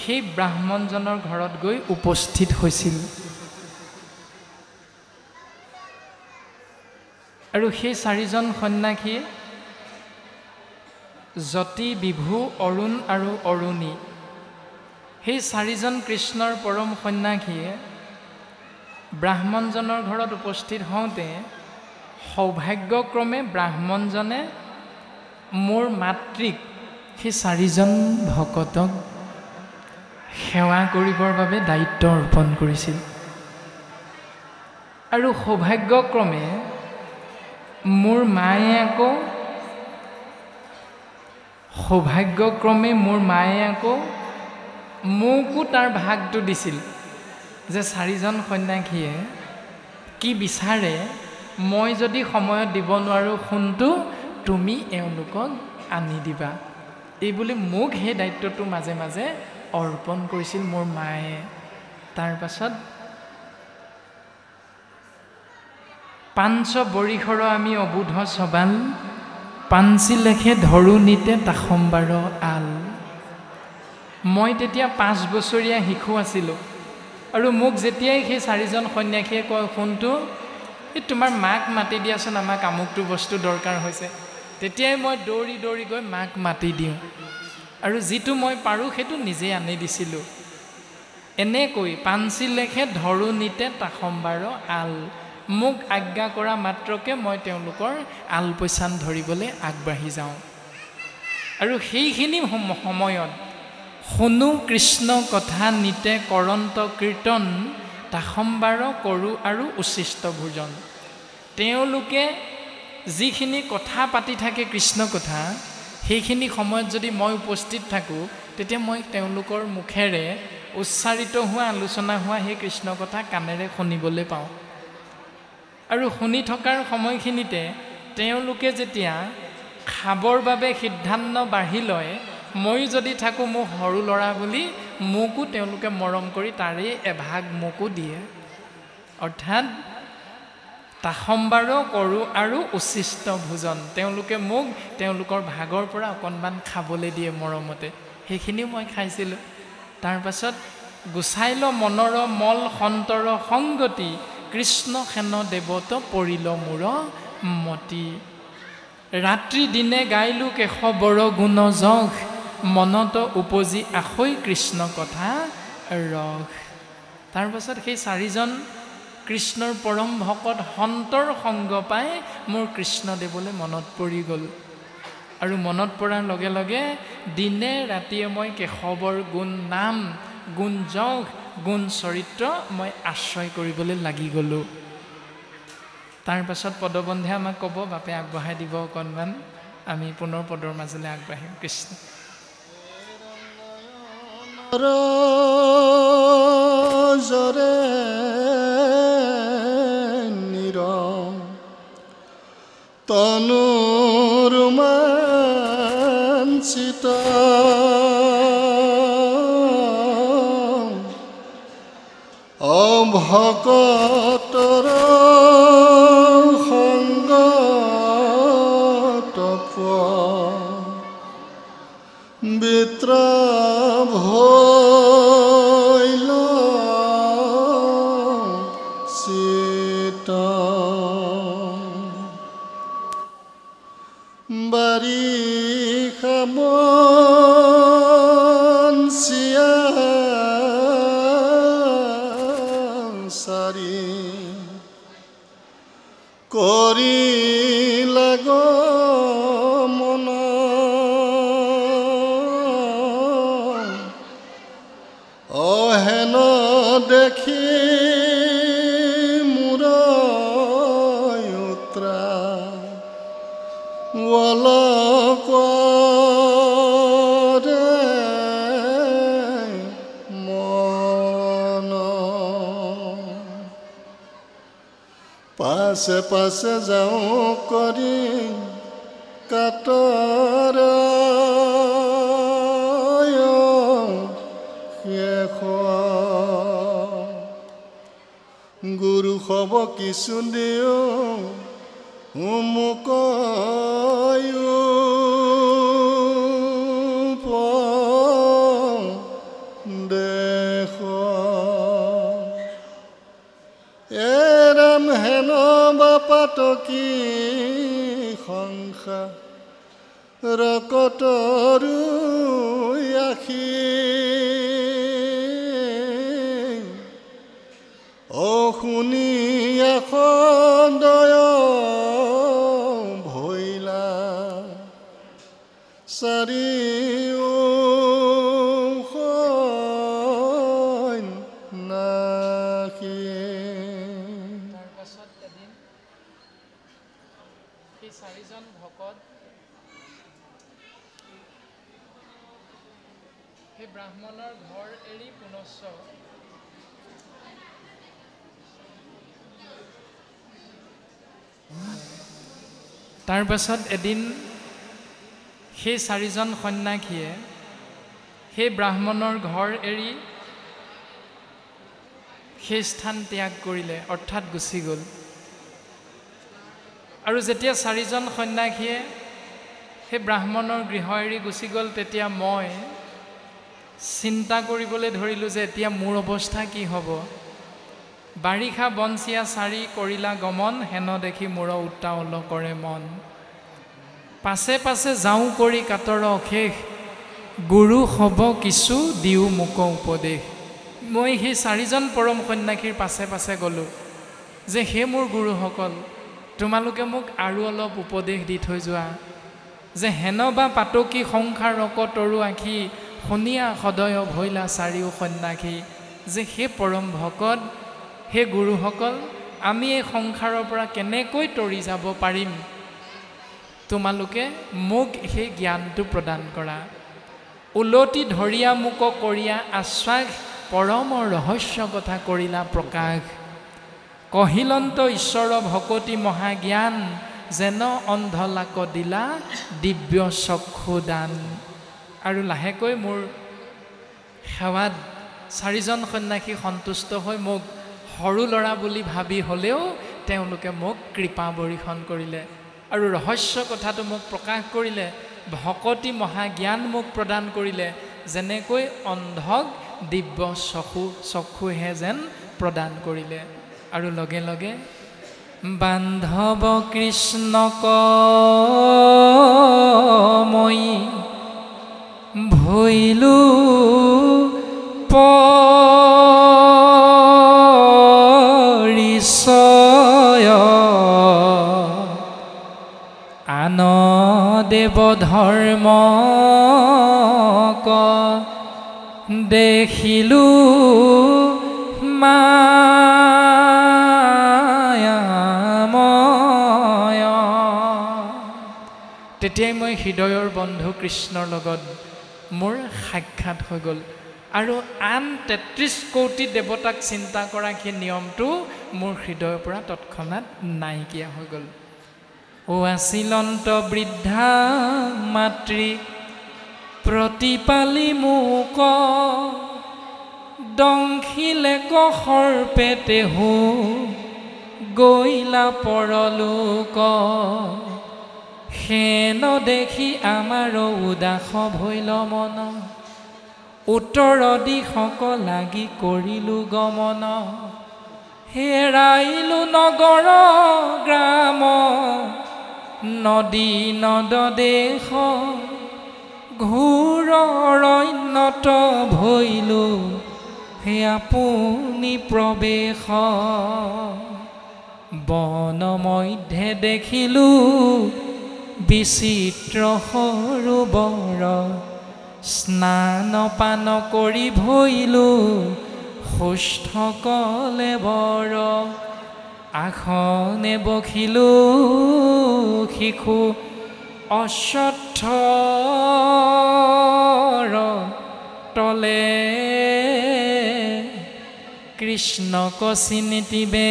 সেই ব্ৰাহ্মণজনৰ ঘৰত গৈ উপস্থিত হৈছিল। আৰু সেই 4জন সন্ন্যাসী যতি, বিভু, অৰুণ আৰু অৰুণী, সেই 4জন কৃষ্ণৰ পৰম সন্ন্যাসীয়ে ব্ৰাহ্মণজনৰ ঘৰত উপস্থিত হওঁতে সৌভাগ্যক্ৰমে ব্ৰাহ্মণজনে মোৰ মাতৃক, সেই 4জন ভকতক সেৱা কৰিবৰ বাবে দায়িত্ব অৰ্পণ কৰিছিল। আৰু সৌভাগ্যক্ৰমে মোৰ মায়ে আকৌ মোকো তাৰ ভাগটো দিছিল যে 4জন সন্ন্যাসীয়ে কি বিচাৰে, মই যদি সময়ত দিব নোৱাৰোঁ সোণটো তুমি এওঁলোকক আনি দিবা, এইবুলি মোক সেই দায়িত্বটো মাজে মাজে অৰ্পণ কৰিছিল মোৰ মায়ে। তাৰ পাছত 5 বৰিষৰ আমি অবুধ সবাল, পাঞ্চি লেখে ধৰুণীতে তাসম্বাৰ আল। মই তেতিয়া 5 বছৰীয়া শিশু আছিলোঁ আৰু মোক যেতিয়াই সেই 4জন সন্ন্যাসীয়ে কয় সোণটো এই তোমাৰ মাক মাতি দিয়াচোন, আমাক আমুকটো বস্তু দৰকাৰ হৈছে, তেতিয়াই মই দৌৰি দৌৰি গৈ মাক মাতি দিওঁ আৰু যিটো মই পাৰোঁ সেইটো নিজে আনি দিছিলোঁ। এনেকৈ পাঞ্চি লেখে ধৰুণীতে তাসম্বাৰ আল, মোক আজ্ঞা কৰা মাত্ৰকে মই তেওঁলোকৰ আলপৈচান ধৰিবলৈ আগবাঢ়ি যাওঁ। আৰু সেইখিনি সময়ত শুনো কৃষ্ণ কথা নিতে কৰন্ত কীৰ্তন, তাসম্বাৰ কৰোঁ আৰু উচিষ্ট ভোজন। তেওঁলোকে যিখিনি কথা পাতি থাকে কৃষ্ণ কথা, সেইখিনি সময়ত যদি মই উপস্থিত থাকোঁ তেতিয়া মই তেওঁলোকৰ মুখেৰে উচ্চাৰিত হোৱা, আলোচনা হোৱা সেই কৃষ্ণ কথা কাণেৰে শুনিবলৈ পাওঁ। আৰু শুনি থকাৰ সময়খিনিতে তেওঁলোকে যেতিয়া খাবৰ বাবে সিদ্ধান্ত বাঢ়ি লয়, মই যদি থাকোঁ মোৰ সৰু ল'ৰা বুলি মোকো তেওঁলোকে মৰম কৰি তাৰে এভাগ মোকো দিয়ে। অৰ্থাৎ তাসম্বাৰ কৰোঁ আৰু উচিষ্ট ভোজন, তেওঁলোকে মোক তেওঁলোকৰ ভাগৰ পৰা অকণমান খাবলৈ দিয়ে মৰমতে, সেইখিনিও মই খাইছিলোঁ। তাৰ পাছত গুচাই ল মনৰ মল সন্তৰ সংগতি, কৃষ্ণ সেন দেৱত পৰিল মূৰ মতি। ৰাত্ৰি দিনে গাইলোঁ কেশৱৰ গুণ যশ, মনত উপজি আখৈ কৃষ্ণ কথা ৰস। তাৰ পাছত সেই 4জন কৃষ্ণৰ পৰম ভকত সন্তৰ সংগ পাই মোৰ কৃষ্ণদেৱলৈ মনত পৰি গ'ল। আৰু মনত পৰাৰ লগে লগে দিনে ৰাতিয়ে মই কেশৱৰ গুণ নাম, গুণ যশ, গুণ চৰিত্ৰ মই আশ্ৰয় কৰিবলৈ লাগি গ'লোঁ। তাৰ পাছত পদবন্ধে আমাক ক'ব, বাপে আগবঢ়াই দিব অকণমান, আমি পুনৰ পদৰ মাজলৈ আগবাঢ়িম। কৃষ্ণ জৰে নিৰ তনুৰ মাঞ্চিত ভকতৰ সংগত বিত্ৰা ভৈল চিত বাৰিষা মনচিয়া চাৰি কৰি লাগ মন অহেন দেখি মোৰ উত্ৰা অলকৰে মন পাছে পাছে যাওঁ কৰি কাতৰ গুৰু খব কিছু দিও মোক দেখ এৰাম হেন বাপাতকি সংসাৰ ৰকতৰু আখি শুনিয়া সদয় ভৈলা চাৰিও নাখি তাৰপাছত এদিন সেই চাৰিজন ভকত সেই ব্ৰাহ্মণৰ ঘৰ এৰি পুনশ্চ তাৰ পাছত এদিন সেই চাৰিজন সন্যাসীয়ে সেই ব্ৰাহ্মণৰ ঘৰ এৰি সেই স্থান ত্যাগ কৰিলে অৰ্থাৎ গুচি গ'ল আৰু যেতিয়া চাৰিজন সন্যাসীয়ে সেই ব্ৰাহ্মণৰ গৃহ এৰি গুচি গ'ল তেতিয়া মই চিন্তা কৰিবলৈ ধৰিলোঁ যে এতিয়া মোৰ অৱস্থা কি হ'ব বাৰিষা বনচিয়া চাৰি কৰিলা গমন হেন দেখি মূৰ উত্তাৱল কৰে মন পাছে পাছে যাওঁ কৰি কাতৰ অশেষ গুৰু হ'ব কিছু দিও মোক উপদেশ মই সেই চাৰিজন পৰম সন্যাসীৰ পাছে পাছে গ'লোঁ যে হে মোৰ গুৰুসকল তোমালোকে মোক আৰু অলপ উপদেশ দি থৈ যোৱা যে হেন বা পাতকী সংসাৰ ৰকতৰু আখি শুনিয়া সদয় ভৈলা চাৰিও সন্যাসী যে হে পৰম ভকত হে গুৰুসকল আমি এই সংসাৰৰ পৰা কেনেকৈ তৰি যাব পাৰিম তোমালোকে মোক সেই জ্ঞানটো প্ৰদান কৰা উলটি ধৰিয়া মোক কৰিয়া আশ্বাস পৰম ৰহস্য কথা কৰিলা প্ৰকাশ কহিলন্ত ঈশ্বৰ ভকতি মহাজ্ঞান যেন অন্ধলাক দিলা দিব্য চক্ষু দান আৰু লাহেকৈ মোৰ সেৱাত চাৰিজন সন্যাসী সন্তুষ্ট হৈ মোক সৰু ল'ৰা বুলি ভাবি হ'লেও তেওঁলোকে মোক কৃপা বৰ্ষণ কৰিলে আৰু ৰহস্য কথাটো মোক প্ৰকাশ কৰিলে ভকতি মহাজ্ঞান মোক প্ৰদান কৰিলে যেনেকৈ অন্ধক দিব্য চক্ষুহে যেন প্ৰদান কৰিলে আৰু লগে লগে বান্ধৱ কৃষ্ণক মই ভৈলো পৰিচয় আন দেৱ ধৰ্মক দেখিলো মায়াময় তেতিয়াই মই হৃদয়ৰ বন্ধু কৃষ্ণৰ লগত মোৰ সাক্ষাৎ হৈ গ'ল আৰু আন ৩৩ কোটি দেৱতাক চিন্তা কৰা সেই নিয়মটো মোৰ হৃদয়ৰ পৰা তৎক্ষণাৎ নাইকিয়া হৈ গ'ল ও আছিলন্ত বৃদ্ধা মাতৃ প্ৰতিপালি মোক দংখিলে কহৰ পেটে হো গৈলা পৰলোক হেন দেখি আমাৰ উদাস ভৈল মন উত্তৰ দিশক লাগি কৰিলো গমন হেৰাইলো নগৰ গ্ৰাম নদী নদ দেশ ঘোৰ অৰণ্যত ভৈলো হে আপুনি প্ৰৱেশ বন মধ্যে দেখিলো বিচিত্ৰ সৰোবৰ স্নান পান কৰি ভৈলো সুস্থ কলেবৰ আসনে বহিলো শিশু অশ্বত্থৰ তলে কৃষ্ণক চিনিতিবে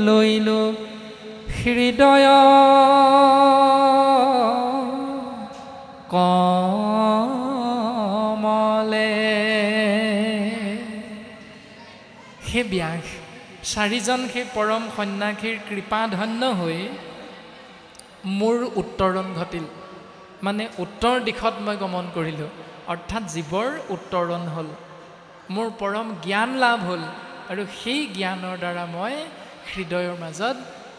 লৈলো হৃদয় কমলে সেই ব্যাস চাৰিজন সেই পৰম সন্ন্যাসীৰ কৃপাধন্য হৈ মোৰ উত্তৰণ ঘটিল মানে উত্তৰ দিশত মই গমন কৰিলোঁ অৰ্থাৎ জীৱৰ উত্তৰণ হ'ল মোৰ পৰম জ্ঞান লাভ হ'ল আৰু সেই জ্ঞানৰ দ্বাৰা মই হৃদয়ৰ মাজত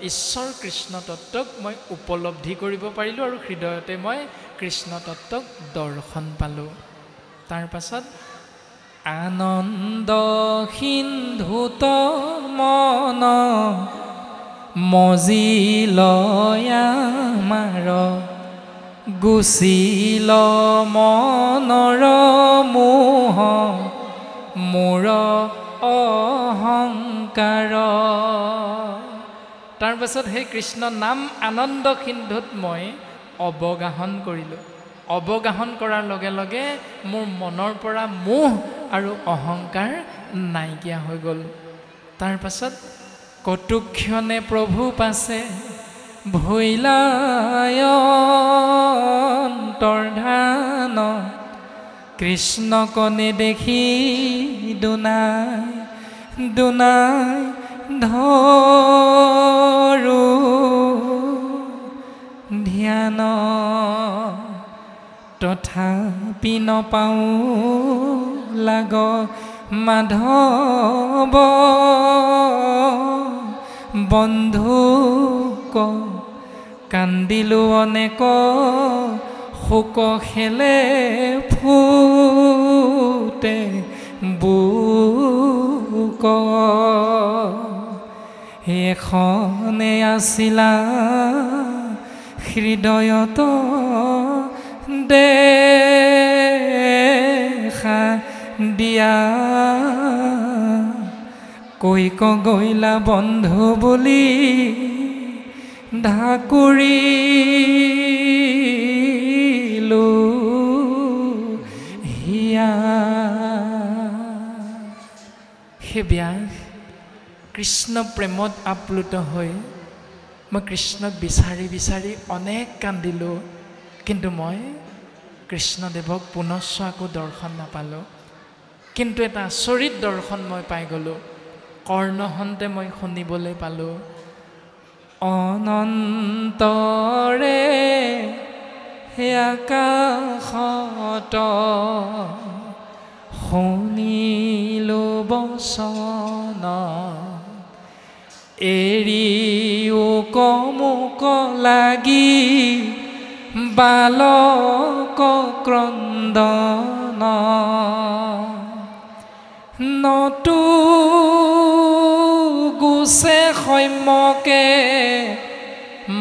ঈশ্বৰ কৃষ্ণ তত্ত্বক মই উপলব্ধি কৰিব পাৰিলোঁ আৰু হৃদয়তে মই কৃষ্ণ তত্ত্বক দৰ্শন পালোঁ তাৰ পাছত আনন্দ সিন্ধুত মন মজিলয়ামাৰ গুচিল মনৰ মোহ মোৰ অহংকাৰ তাৰ পাছত সেই কৃষ্ণ নাম আনন্দ সিন্ধুত মই অৱগাহন কৰিলোঁ অৱগাহন কৰাৰ লগে লগে মোৰ মনৰ পৰা মোহ আৰু অহংকাৰ নাইকিয়া হৈ গ'ল তাৰ পাছত কটুক্ষণে প্ৰভু পাছে ভৈলায় অন্তৰ্ধান কৃষ্ণকনে দেখি দুনাই দুনাই ধৰো ধ্যান তথাপি নপাওঁ লাগ মাধৱ বন্ধুক কান্দিলো অনেক শোক খেলে ফুটে বুক এখনে আছিলা হৃদয়ত দেখা দিয়া কৈক গৈলা বন্ধু বুলি ঢাকুৰিলো হিয়া হে ব্যাস কৃষ্ণ প্ৰেমত আপ্লুত হৈ মই কৃষ্ণক বিচাৰি বিচাৰি অনেক কান্দিলোঁ কিন্তু মই কৃষ্ণদেৱক পুনশ্চ আকৌ দৰ্শন নাপালোঁ কিন্তু এটা আচৰিত দৰ্শন মই পাই গ'লোঁ কৰ্ণহন্তে মই শুনিবলৈ পালোঁ অনন্তৰে হে আকাশত শুনিলো বচন এৰিও কমুক লাগি বালক ক্ৰন্দন নতু গুছে সৌম্যকে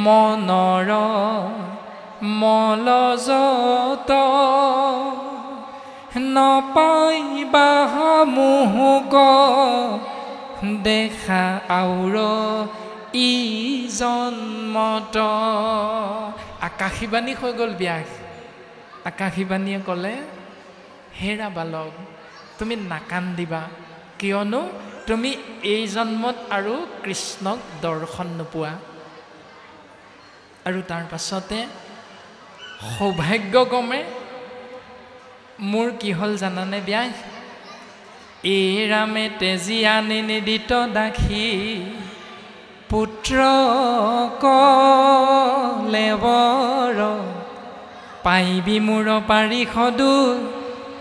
মনৰ মলজত নপাইবা মোহক দেখা আউৰ ই জন্মত আকাশীবাণী হৈ গ'ল ব্যাস আকাশীবাণীয়ে ক'লে হেৰা বালক তুমি নাকান্দিবা কিয়নো তুমি এই জন্মত আৰু কৃষ্ণক দৰ্শন নোপোৱা আৰু তাৰ পাছতে সৌভাগ্যক্ৰমে মোৰ কি হ'ল জানানে ব্যাস এই ৰামে তেজি আনি নিদিত দাসী পুত্ৰ কলেবৰ পাইবি মূৰ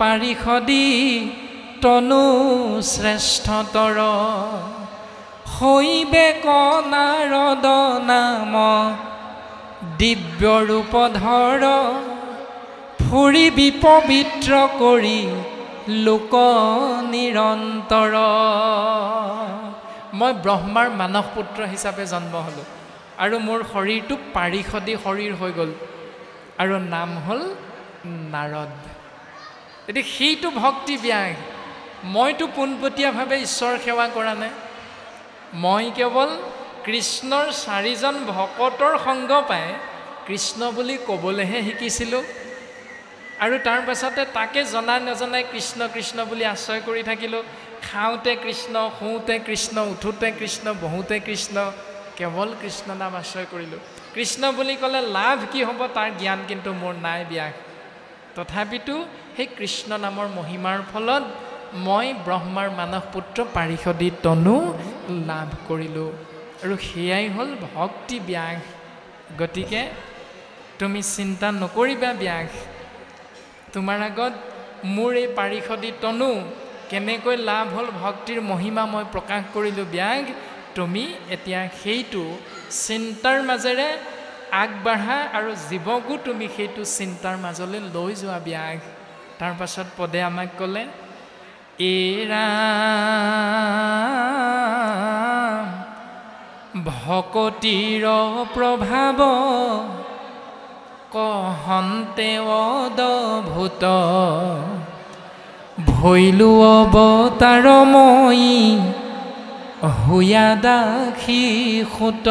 পাৰিষদী তনু শ্ৰেষ্ঠতৰ হৈবে নাৰদ নাম দিব্য ৰূপধৰ ফুৰিবি পবিত্ৰ কৰি লোক নিৰন্তৰ। মই ব্ৰহ্মাৰ মানস পুত্ৰ হিচাপে জন্ম হ'লোঁ আৰু মোৰ শৰীৰটো পাৰিষদী শৰীৰ হৈ গ'ল আৰু নাম হ'ল নাৰদ। এতিয়া সেইটো ভক্তি ব্যাস। মইতো পোনপটীয়াভাৱে ঈশ্বৰ সেৱা কৰা নাই, মই কেৱল কৃষ্ণৰ 4জন ভকতৰ সংগ পাই কৃষ্ণ বুলি ক'বলৈহে শিকিছিলোঁ আৰু তাৰ পাছতে তাকে জনা নজনাই কৃষ্ণ কৃষ্ণ বুলি আশ্ৰয় কৰি থাকিলোঁ। খাওঁতে কৃষ্ণ, শুওঁতে কৃষ্ণ, উঠোঁতে কৃষ্ণ, বহোঁতে কৃষ্ণ, কেৱল কৃষ্ণ নাম আশ্ৰয় কৰিলোঁ। কৃষ্ণ বুলি ক'লে লাভ কি হ'ব তাৰ জ্ঞান কিন্তু মোৰ নাই ব্যাস। তথাপিতো সেই কৃষ্ণ নামৰ মহিমাৰ ফলত মই ব্ৰহ্মাৰ মানস পুত্ৰ পাৰিষদী তনু লাভ কৰিলোঁ আৰু সেয়াই হ'ল ভক্তি ব্যাস। গতিকে তুমি চিন্তা নকৰিবা ব্যাস, তোমাৰ আগত মোৰ এই পাৰিষদী তনু কেনেকৈ লাভ হ'ল ভক্তিৰ মহিমা মই প্ৰকাশ কৰিলোঁ ব্যাস। তুমি এতিয়া সেইটো চিন্তাৰ মাজেৰে আগবাঢ়া আৰু জীৱকো তুমি সেইটো চিন্তাৰ মাজলৈ লৈ যোৱা ব্যাস। তাৰ পাছত পদে আমাক ক'লে ৰাম ভকতিৰ প্ৰভাৱ কহন্তে অদভূত ভৈলো অৱতাৰময়ী হুয়া দাসী সুত।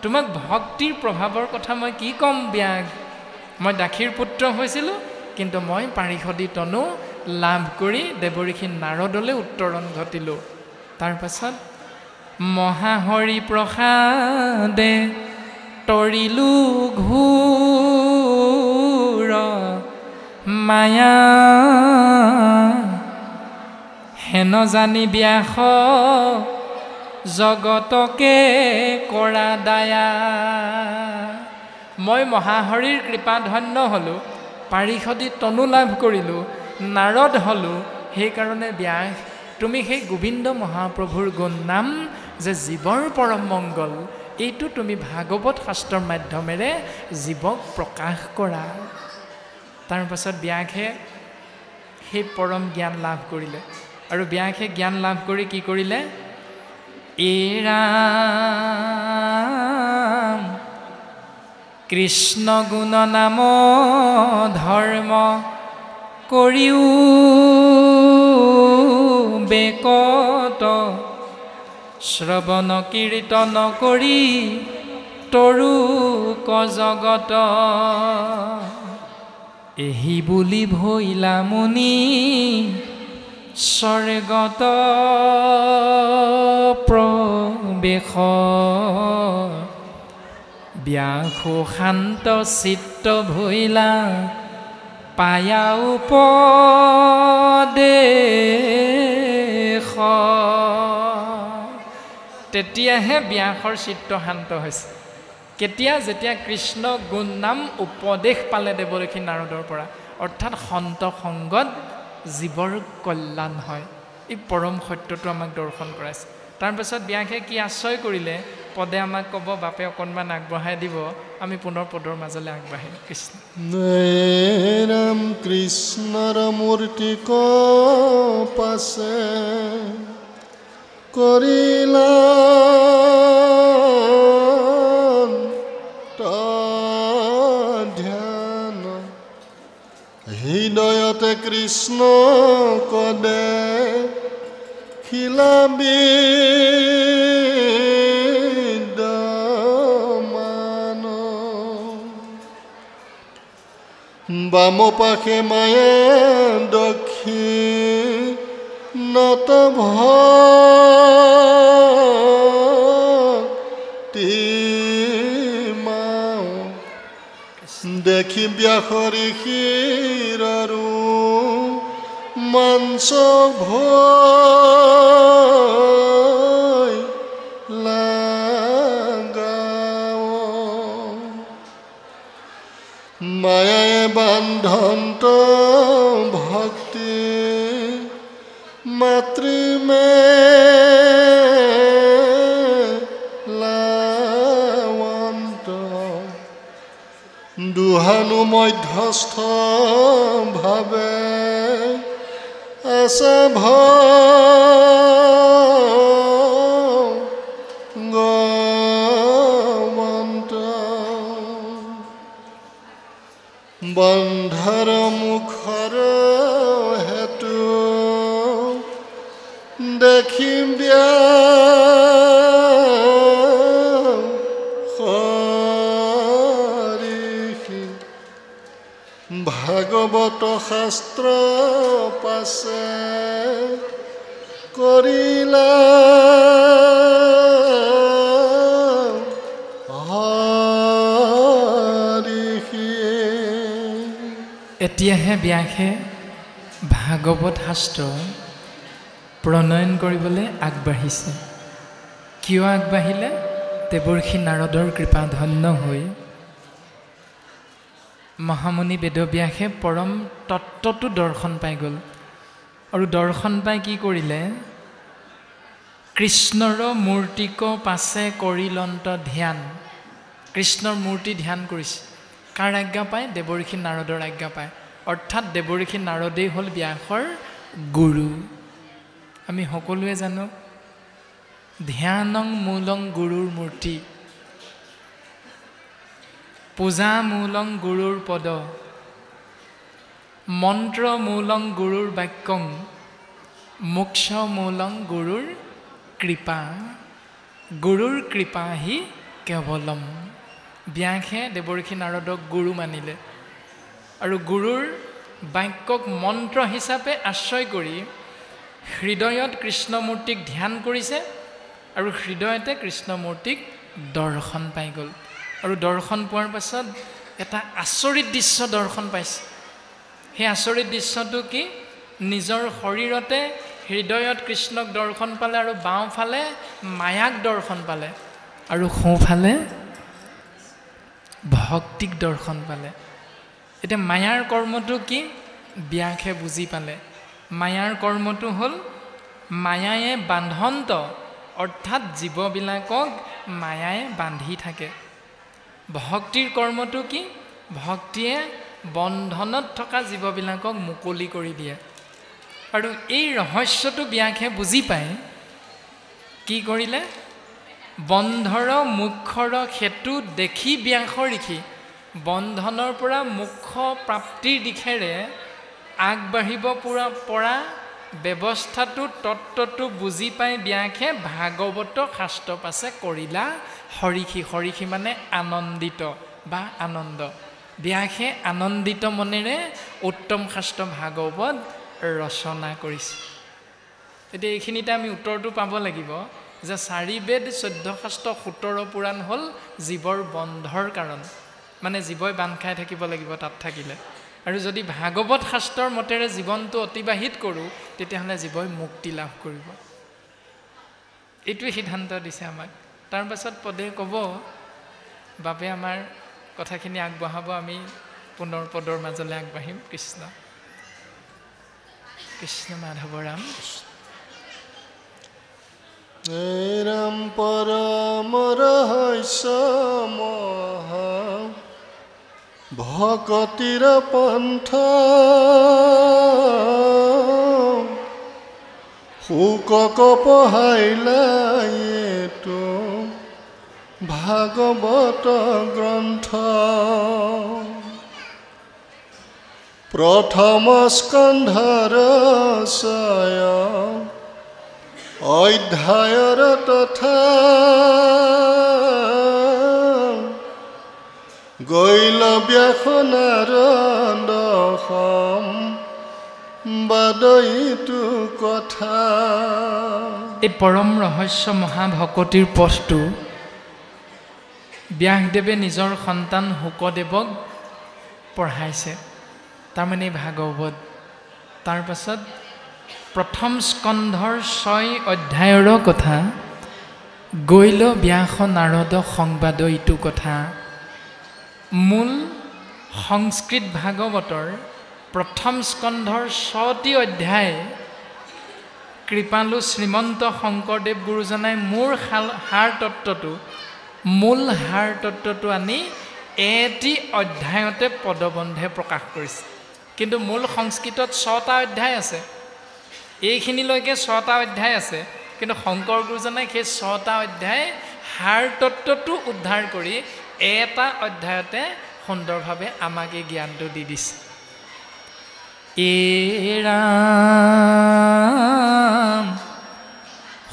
তোমাক ভক্তিৰ প্ৰভাৱৰ কথা মই কি ক'ম ব্যাস। মই দাসীৰ পুত্ৰ হৈছিলোঁ কিন্তু মই পাৰিষদী তনু লাভ কৰি দেৱঋষি নাৰদলৈ উত্তৰণ ঘটিলোঁ। তাৰ পাছত মহাহৰি প্ৰসাদে তৰিলোঁ ঘোৰ মায়া হেন জানি ব্যাস জগতকে কৰা দায়া। মই মহাহৰিৰ কৃপা ধন্য হ'লোঁ, পাৰিষদী তনু লাভ কৰিলোঁ, নাৰদ হ'লোঁ। সেইকাৰণে ব্যাস তুমি সেই গোবিন্দ মহাপ্ৰভুৰ গুণ নাম যে জীৱৰ পৰম মংগল, এইটো তুমি ভাগৱত শাস্ত্ৰৰ মাধ্যমেৰে জীৱক প্ৰকাশ কৰা। তাৰ পাছত ব্যাসে সেই পৰম জ্ঞান লাভ কৰিলে আৰু ব্যাসে জ্ঞান লাভ কৰি কি কৰিলে ৰাম কৃষ্ণ গুণ নাম ধৰ্ম কৰিও বেকত শ্ৰৱণ কীৰ্তন কৰি তৰু ক জগত এহি বুলি ভৈলা মুনি স্বৰ্গত প্ৰবেশ ব্যাসো শান্ত চিত্ত ভৈলা পায়া উপদেশ। তেতিয়াহে ব্যাসৰ চিত্ত শান্ত হৈছে। কেতিয়া? যেতিয়া কৃষ্ণ গুণ নাম উপদেশ পালে দেৱঋষি নাৰদৰ পৰা, অৰ্থাৎ সন্ত সংগত জীৱৰ কল্যাণ হয়। এই পৰম সত্যটো আমাক দৰ্শন কৰাইছে। তাৰপাছত ব্যাসে কি আশ্ৰয় কৰিলে পদে আমাক ক'ব, বাপে অকণমান আগবঢ়াই দিব, আমি পুনৰ পদৰ মাজলৈ আগবাঢ়িম। কৃষ্ণ ৰাম কৃষ্ণৰ মূৰ্তি ক পাছে কৰিলা ধ্যান হৃদয়তে কৃষ্ণ কদে খিলাবি বাম পাশে মায়া দক্ষিণত ভক্তি মাও দেখি ব্যাসৰি শিৰৰু মাঞ্চ ভয় লাগাও মায়ায় বান্ধন্ত ভক্তি মাতৃমে লাৱন্ত দুহানু মধ্যস্থ ভাৱে আছা ভগৱন্ত বন্ধৰ মুখৰ হেতু দেখিম হৰিষি ভাগৱত শাস্ত্ৰ পাছে কৰিলা এতিয়াহে ব্যাসে ভাগৱত শাস্ত্ৰ প্ৰণয়ন কৰিবলৈ আগবাঢ়িছে। কিয় আগবাঢ়িলে? দেৱৰ্ষি নাৰদৰ কৃপা ধন্য হৈ মহামুনি বেদব্যাসে পৰম তত্ত্বটো দৰ্শন পাই গ'ল। আৰু দৰ্শন পাই কি কৰিলে? কৃষ্ণৰ মূৰ্তিক পাছে কৰিলন্ত ধ্যান। কৃষ্ণৰ মূৰ্তি ধ্যান কৰিছে। কাৰ আজ্ঞা পায়? দেৱৰ্ষি নাৰদৰ আজ্ঞা পায়। অৰ্থাৎ দেৱৰ্ষি নাৰদেই হ'ল ব্যাসৰ গুৰু। আমি সকলোৱে জানো ধ্যানং মূলং গুৰুৰ মূৰ্তি, পূজা মূলং গুৰুৰ পদ, মন্ত্ৰ মূলং গুৰুৰ বাক্যং, মোক্ষ মূলং গুৰুৰ কৃপা। গুৰুৰ কৃপা হি কেৱলম। ব্যাসে দেৱৰ্ষি নাৰদক গুৰু মানিলে আৰু গুৰুৰ বাক্যক মন্ত্ৰ হিচাপে আশ্ৰয় কৰি হৃদয়ত কৃষ্ণমূৰ্তিক ধ্যান কৰিছে আৰু হৃদয়তে কৃষ্ণমূৰ্তিক দৰ্শন পাই গ'ল। আৰু দৰ্শন পোৱাৰ পাছত এটা আচৰিত দৃশ্য দৰ্শন পাইছে। সেই আচৰিত দৃশ্যটো কি? নিজৰ শৰীৰতে হৃদয়ত কৃষ্ণক দৰ্শন পালে আৰু বাওঁফালে মায়াক দৰ্শন পালে আৰু সোঁফালে ভক্তিক দৰ্শন পালে। এতিয়া মায়াৰ কৰ্মটো কি? ব্যাসে বুজি পালে। মায়াৰ কৰ্মটো হ'ল মায়ায়ে বান্ধন্ত, অৰ্থাৎ জীৱবিলাকক মায়াই বান্ধি থাকে। ভক্তিৰ কৰ্মটো কি? ভক্তিয়ে বন্ধনত থকা জীৱবিলাকক মুকলি কৰি দিয়ে। আৰু এই ৰহস্যটো ব্যাসে বুজি পায় কি কৰিলে? বন্ধৰ মুখৰ সেতু দেখি ব্যাসৰ ঋষি বন্ধনৰ পৰা মুখ্য প্ৰাপ্তিৰ দিশেৰে আগবাঢ়িব পৰা ব্যৱস্থাটো তত্ত্বটো বুজি পাই ব্যাসে ভাগৱত শাস্ত্ৰ পাছে কৰিলা হৰিষি। হৰিষি মানে আনন্দিত বা আনন্দ। ব্যাসে আনন্দিত মনেৰে উত্তম শাস্ত্ৰ ভাগৱত ৰচনা কৰিছে। এতিয়া এইখিনিতে আমি উত্তৰটো পাব লাগিব যে 4 বেদ 14 শাস্ত্ৰ 17 পুৰাণ হ'ল জীৱৰ বন্ধৰ কাৰণ। মানে জীৱই বান্ধ খাই থাকিব লাগিব তাত থাকিলে। আৰু যদি ভাগৱত শাস্ত্ৰৰ মতেৰে জীৱনটো অতিবাহিত কৰোঁ তেতিয়াহ'লে জীৱই মুক্তি লাভ কৰিব। এইটোৱে সিদ্ধান্ত দিছে আমাক। তাৰ পাছত পদে ক'ব, বাবে আমাৰ কথাখিনি আগবঢ়াব, আমি পুনৰ পদৰ মাজলৈ আগবাঢ়িম। কৃষ্ণ কৃষ্ণ মাধৱ ৰাম। ৰাম পৰম ৰহস্য মহা ভকতিৰ পন্থ শোকক পহাইলাই এইটো ভাগৱত গ্ৰন্থ। প্ৰথম স্কন্ধৰ 6 অধ্যায়ৰ তথা গৈল ব্যাস নাৰদ বাদইটো কথা। এই পৰম ৰহস্য মহাভকতিৰ পথটো ব্যাসদেৱে নিজৰ সন্তান শুকদেৱক পঢ়াইছে। তাৰমানে ভাগৱত। তাৰ পাছত প্ৰথম স্কন্ধৰ 6 অধ্যায়ৰ কথা গৈল ব্যাস নাৰদ সংবাদ ইটো কথা। মূল সংস্কৃত ভাগৱতৰ প্ৰথম স্কন্ধৰ 6টি অধ্যায় কৃপালু শ্ৰীমন্ত শংকৰদেৱ গুৰুজনাই মোৰ মূল সাৰ তত্ত্বটো আনি এটি অধ্যায়তে পদবন্ধে প্ৰকাশ কৰিছে। কিন্তু মূল সংস্কৃতত 6টা অধ্যায় আছে, এইখিনিলৈকে 6টা অধ্যায় আছে, কিন্তু শংকৰ গুৰুজনাই সেই 6টা অধ্যায় সাৰ তত্ত্বটো উদ্ধাৰ কৰি এটা অধ্যায়তে সুন্দৰভাৱে আমাক এই জ্ঞানটো দি দিছে। ৰাম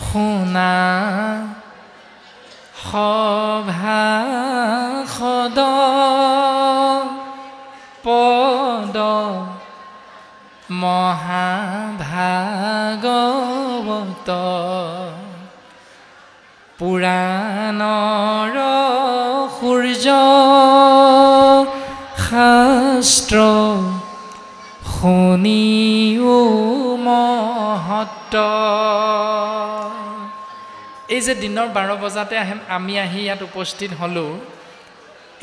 শুনা সভাসদ পদ মহাভাগৱত পুৰাণৰ সূৰ্য শাস্ত্ৰ শুনিও মহত্ব। এই যে দিনৰ 12 বজাতে আমি আহি ইয়াত উপস্থিত হ'লোঁ,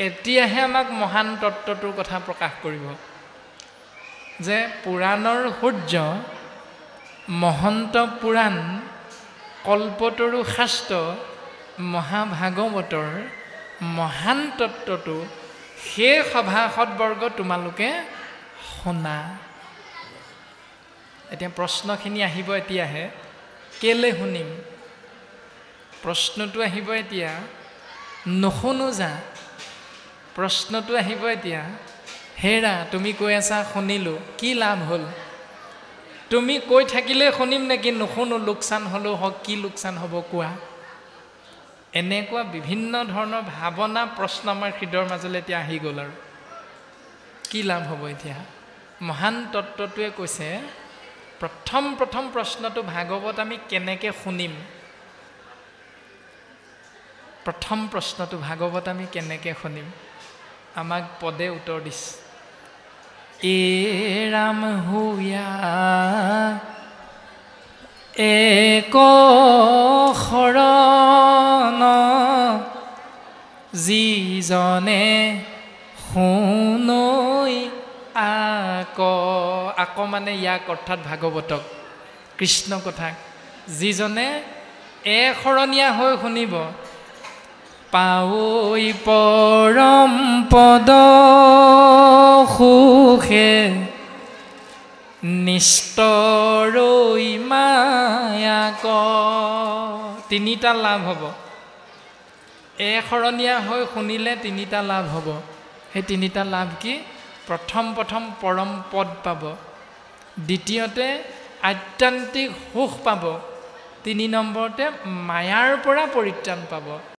এতিয়াহে আমাক মহান তত্ত্বটোৰ কথা প্ৰকাশ কৰিব যে পুৰাণৰ সূৰ্য, মহন্ত পুৰাণ, কল্পতৰু শাস্ত্ৰ, মহাভাগৱতৰ মহান তত্ত্বটো সেই সভাসদবৰ্গ তোমালোকে শুনা। এতিয়া প্ৰশ্নখিনি আহিব এতিয়াহে, কেলে শুনিম? প্ৰশ্নটো আহিব এতিয়া, নুশুনো যা। প্ৰশ্নটো আহিব এতিয়া, হেৰা তুমি কৈ আছা শুনিলোঁ, কি লাভ হ'ল? তুমি কৈ থাকিলে শুনিম নেকি? নুশুনো, লোকচান হ'লেও হওক, কি লোকচান হ'ব কোৱা? এনেকুৱা বিভিন্ন ধৰণৰ ভাৱনা প্ৰশ্ন আমাৰ হৃদয়ৰ মাজলৈ এতিয়া আহি গ'ল। আৰু কি লাভ হ'ব এতিয়া? মহান তত্ত্বটোৱে কৈছে, প্ৰথম প্ৰশ্নটো ভাগৱত আমি কেনেকৈ শুনিম? প্ৰথম প্ৰশ্নটো ভাগৱত আমি কেনেকৈ শুনিম? আমাক পদে উত্তৰ দিছে। ৰাম হুয়া এক শৰণ যিজনে শুনৈ আক মানে ইয়াক অৰ্থাৎ ভাগৱতক, কৃষ্ণ কথাক যিজনে এশৰণীয়া হৈ শুনিব, পাৱৈ পৰম পদ সুখে নিস্তৰৈ মায়াক। 3টা লাভ হ'ব। এশৰণীয়া হৈ শুনিলে 3টা লাভ হ'ব। সেই 3টা লাভ কি? প্ৰথম পৰম পদ পাব, দ্বিতীয়তে আত্যন্তিক সুখ পাব, 3 নম্বৰতে মায়াৰ পৰা পৰিত্ৰাণ পাব।